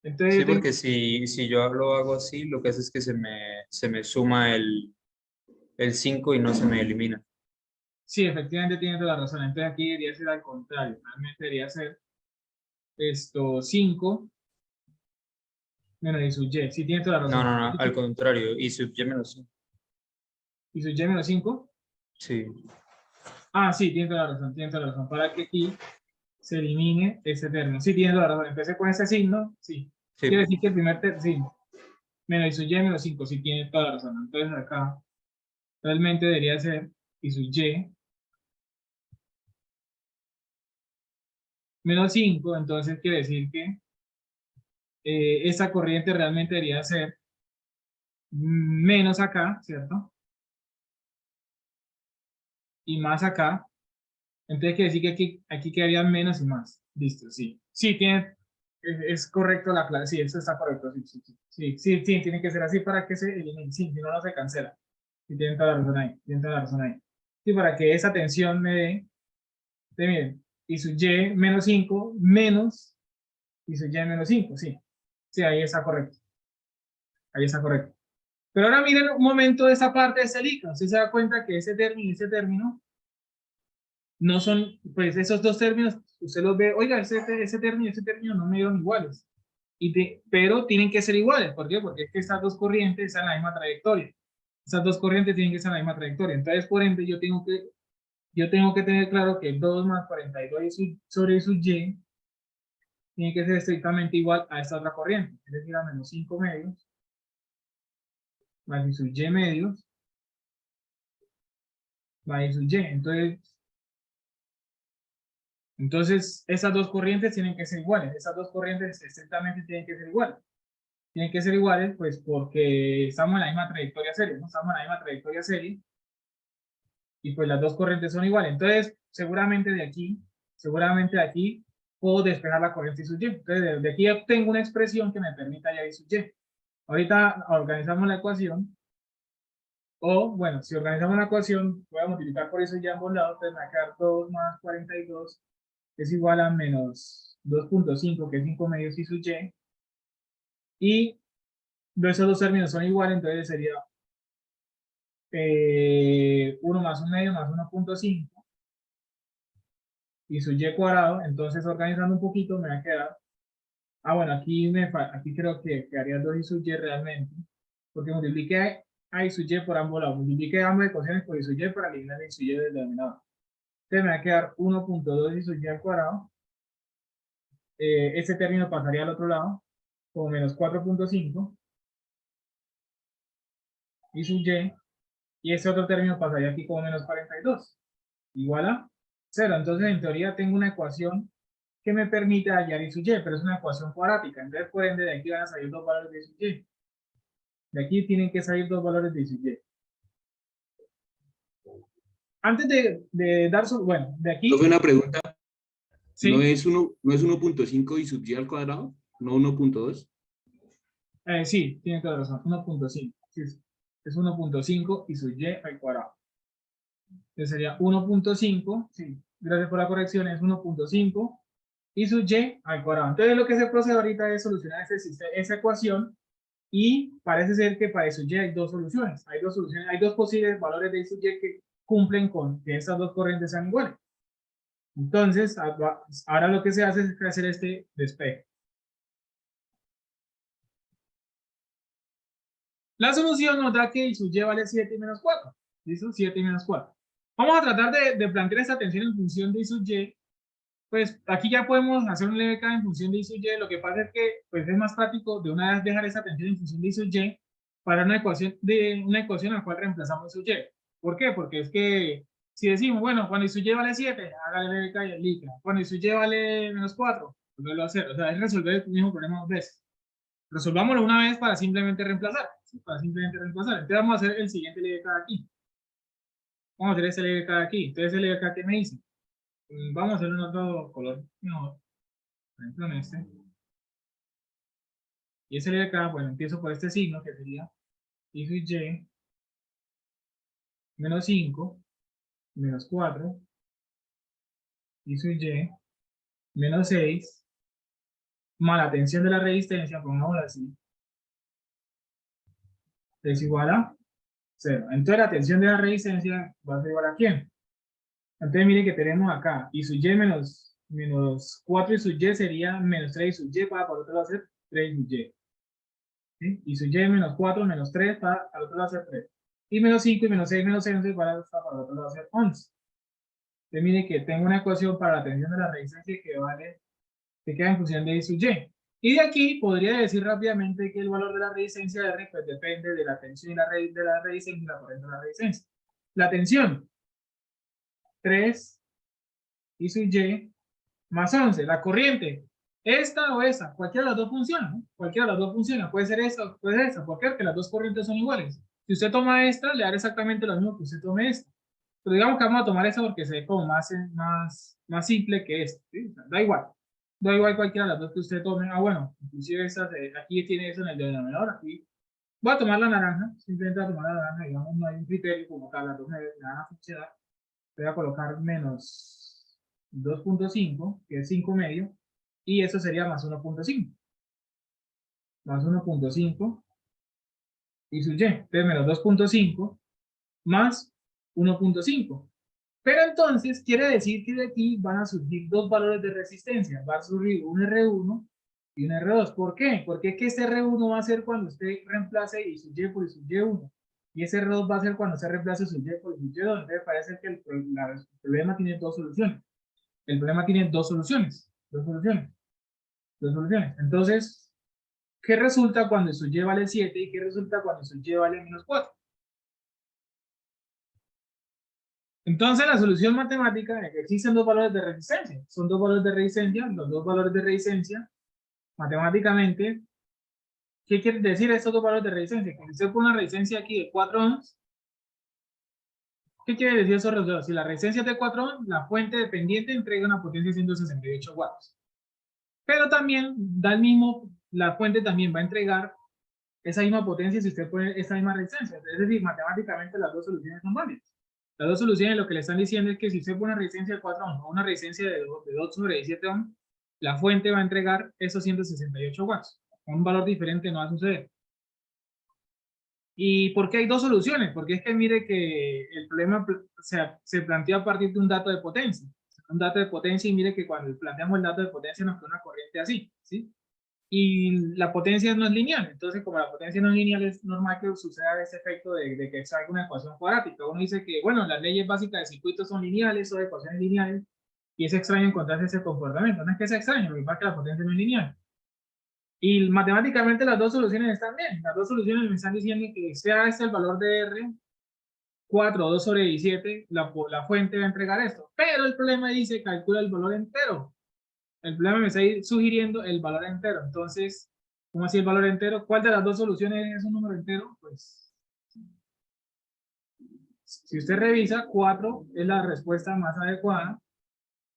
Entonces Sí, yo tengo, porque si yo lo hago así, lo que hace es que se me suma el 5 y no se me elimina. sí, efectivamente tiene toda la razón. Entonces aquí debería ser al contrario. Realmente debería ser esto 5 menos I sub Y. Sí, tiene toda la No, razón. no, no, al contrario, y sub Y menos 5. I sub Y menos 5. Sí, Sí, tiene toda la razón, tiene toda la razón. Para que aquí se elimine ese término. Sí, tiene toda la razón. Empecé con ese signo, sí. Quiere sí. decir que el primer término, sí, menos I sub Y menos 5, sí, tiene toda la razón. Entonces acá realmente debería ser I sub Y menos 5, entonces quiere decir que esta corriente realmente debería ser menos acá, ¿cierto? Y más acá. Entonces quiere decir que aquí quedarían menos y más. Listo, sí. Sí, es correcto la clase. Sí, eso está correcto. Sí, tiene que ser así para que se elimine. Sí, si no, no se cancela. Sí, tienen toda la razón ahí. Tienen toda la razón ahí. Sí, para que esa tensión me miren, y su Y menos 5 menos y su Y menos 5. Sí, sí, ahí está correcto. Ahí está correcto. Pero ahora miren un momento de esa parte de ese líquido. Usted se da cuenta que ese término no son, pues esos dos términos, usted los ve, oiga, ese término y ese término no me dieron iguales. Pero tienen que ser iguales. ¿Por qué? Porque es que estas dos corrientes están en la misma trayectoria. Esas dos corrientes tienen que estar en la misma trayectoria. Entonces, por ende, yo tengo que tener claro que 2 más 42 sobre su y tiene que ser estrictamente igual a esta otra corriente. Es decir, a menos 5 medios más su y medios más su y. Entonces, esas dos corrientes tienen que ser iguales. Esas dos corrientes estrictamente tienen que ser iguales. Tienen que ser iguales, pues porque estamos en la misma trayectoria serie, ¿no? Estamos en la misma trayectoria serie y pues las dos corrientes son iguales. Entonces, seguramente de aquí puedo despejar la corriente I sub y. Entonces, de aquí obtengo una expresión que me permita hallar I sub y. Ahorita organizamos la ecuación, o bueno, si organizamos la ecuación, voy a multiplicar por eso ya ambos lados, entonces me va a quedar 2 más 42 es igual a menos 2.5, que es 5 medios I sub y esos dos términos son iguales, entonces sería 1 más 1 medio más 1.5 y su y cuadrado. Entonces, organizando un poquito, me va a quedar. Bueno, aquí creo que quedaría 2 y su y realmente, porque multipliqué a y su y por ambos lados. Multipliqué ambas ecuaciones por y su y para eliminar y su y del denominador. Entonces, me va a quedar 1.2 y su y al cuadrado. Este término pasaría al otro lado, como menos 4.5 y su y ese otro término pasaría aquí como menos 42, igual a 0. Entonces, en teoría, tengo una ecuación que me permite hallar I sub y, pero es una ecuación cuadrática. Entonces, por ende, de aquí van a salir dos valores de I sub y. De aquí tienen que salir dos valores de I sub y. Antes de dar su, bueno, de Profe, aquí, una pregunta. ¿No sí, es 1.5 y sub y al cuadrado? ¿No 1.2? sí, tiene toda la razón, 1.5. Sí, es 1.5 y sub y al cuadrado. Entonces sería 1.5, sí, gracias por la corrección, es 1.5 y sub y al cuadrado. Entonces lo que se procede ahorita es solucionar esa ecuación Y parece ser que para I sub y hay dos soluciones. Hay dos posibles valores de I sub y que cumplen con que estas dos corrientes sean iguales. Entonces, ahora lo que se hace es hacer este despeje. La solución nos da que I sub y vale 7 y menos 4. ¿Listo? 7 y menos 4. Vamos a tratar de plantear esta tensión en función de I sub y. Pues aquí ya podemos hacer un leve cambio en función de I sub y. Lo que pasa es que pues, es más práctico de una vez dejar esa tensión en función de I sub y para una ecuación a la cual reemplazamos I sub y. ¿Por qué? Porque es que si decimos, bueno, cuando I sub y vale 7, hágale leve cambio y liga. Cuando I sub y vale menos 4, volverlo a hacer. O sea, es resolver el mismo problema dos veces. Resolvámoslo una vez para simplemente reemplazar. ¿Sí? Para simplemente reemplazar. Entonces vamos a hacer el siguiente leve cambio aquí. Vamos a hacer ese leve cambio aquí. Entonces el leve cambio que me dice. Vamos a hacer un otro color mejor. Por ejemplo, en este. Y ese de acá, bueno, empiezo por este signo que sería I sub y menos 5 menos 4 I sub y menos 6 más la tensión de la resistencia, pongámoslo así, es igual a 0. Entonces la tensión de la resistencia va a ser igual a ¿quién? Entonces miren que tenemos acá I sub y menos 4 I sub y sería menos 3 I sub y, para por otro lado hacer 3 I sub y. ¿Sí? I sub y menos 4 menos 3 para al otro lado hacer 3. Y menos 5 y menos 6 menos 6 para el otro lado hacer 11. Entonces mire que tengo una ecuación para la tensión de la resistencia que queda en función de I sub y. Y de aquí podría decir rápidamente que el valor de la resistencia R pues, depende de la tensión de la resistencia y la corriente de la resistencia. La tensión, 3 I sub y más 11. La corriente, esta o esa, cualquiera de las dos funciona, ¿no? Cualquiera de las dos funciona, puede ser esa o puede ser esa. ¿Por qué? Porque las dos corrientes son iguales. Si usted toma esta, le dará exactamente lo mismo que usted tome esta. Pero digamos que vamos a tomar esa porque se ve como más simple que esta. ¿Sí? Da igual. Da igual cualquiera de las dos que usted tome. Ah, bueno, inclusive esta, aquí tiene eso en el denominador. Aquí voy a tomar la naranja. Simplemente voy a tomar la naranja. Digamos, no hay un criterio como cada las dos me van a funcionar. Voy a colocar menos 2.5, que es 5 medio. Y eso sería más 1.5. Más 1.5 y sub y. Entonces menos 2.5 más 1.5. Pero entonces quiere decir que de aquí van a surgir dos valores de resistencia. Va a surgir un R1 y un R2. ¿Por qué? Porque es que este R1 va a ser cuando usted reemplace I sub y por I sub y1. Y ese R2 va a ser cuando se reemplace I sub y por I sub y2. Entonces parece que el problema tiene dos soluciones. El problema tiene dos soluciones. Dos soluciones. Dos soluciones. Entonces, ¿qué resulta cuando I sub y vale 7 y qué resulta cuando I sub y vale menos 4? Entonces, la solución matemática es que existen dos valores de resistencia. Son dos valores de resistencia. Los dos valores de resistencia, matemáticamente, ¿qué quiere decir estos dos valores de resistencia? Que si usted pone una resistencia aquí de 4 ohms, ¿qué quiere decir esos resultados? Si la resistencia es de 4 ohms, la fuente dependiente entrega una potencia de 168 watts. Pero también da el mismo, la fuente también va a entregar esa misma potencia si usted pone esa misma resistencia. Es decir, matemáticamente las dos soluciones son válidas. Las dos soluciones lo que le están diciendo es que si usted pone una resistencia de 4 ohms o una resistencia de 2 sobre 17 ohms, la fuente va a entregar esos 168 watts. Un valor diferente no va a suceder. ¿Y por qué hay dos soluciones? Porque es que mire que el problema se plantea a partir de un dato de potencia. Un dato de potencia y mire que cuando planteamos el dato de potencia nos queda una corriente así, ¿sí? Y la potencia no es lineal. Entonces, como la potencia no es lineal, es normal que suceda ese efecto de que salga una ecuación cuadrática. Uno dice que, bueno, las leyes básicas de circuitos son lineales o ecuaciones lineales, y es extraño encontrarse ese comportamiento. No es que sea extraño, lo que pasa es que la potencia no es lineal. Y matemáticamente las dos soluciones están bien. Las dos soluciones me están diciendo que sea este el valor de R, 4 o 2 sobre 17, la fuente va a entregar esto. Pero el problema dice, calcula el valor entero. El problema me está sugiriendo el valor entero. Entonces, ¿cómo así el valor entero? ¿Cuál de las dos soluciones es un número entero? Pues, si usted revisa, 4 es la respuesta más adecuada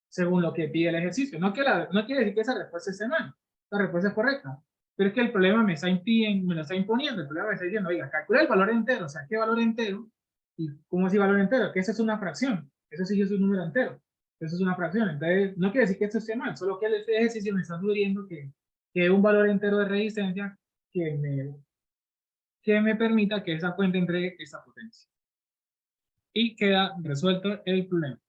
según lo que pide el ejercicio. No quiere decir que esa respuesta esté mal. La respuesta es correcta. Pero es que el problema me lo está imponiendo. El problema me está diciendo, oiga, calcula el valor entero. O sea, ¿qué valor entero? ¿Y cómo así valor entero? Que eso es una fracción. Eso sí es un número entero. Eso es una fracción. Entonces, no quiere decir que esto esté mal. Solo que el ejercicio me está sugiriendo que un valor entero de resistencia que que me permita que esa fuente entregue esa potencia. Y queda resuelto el problema.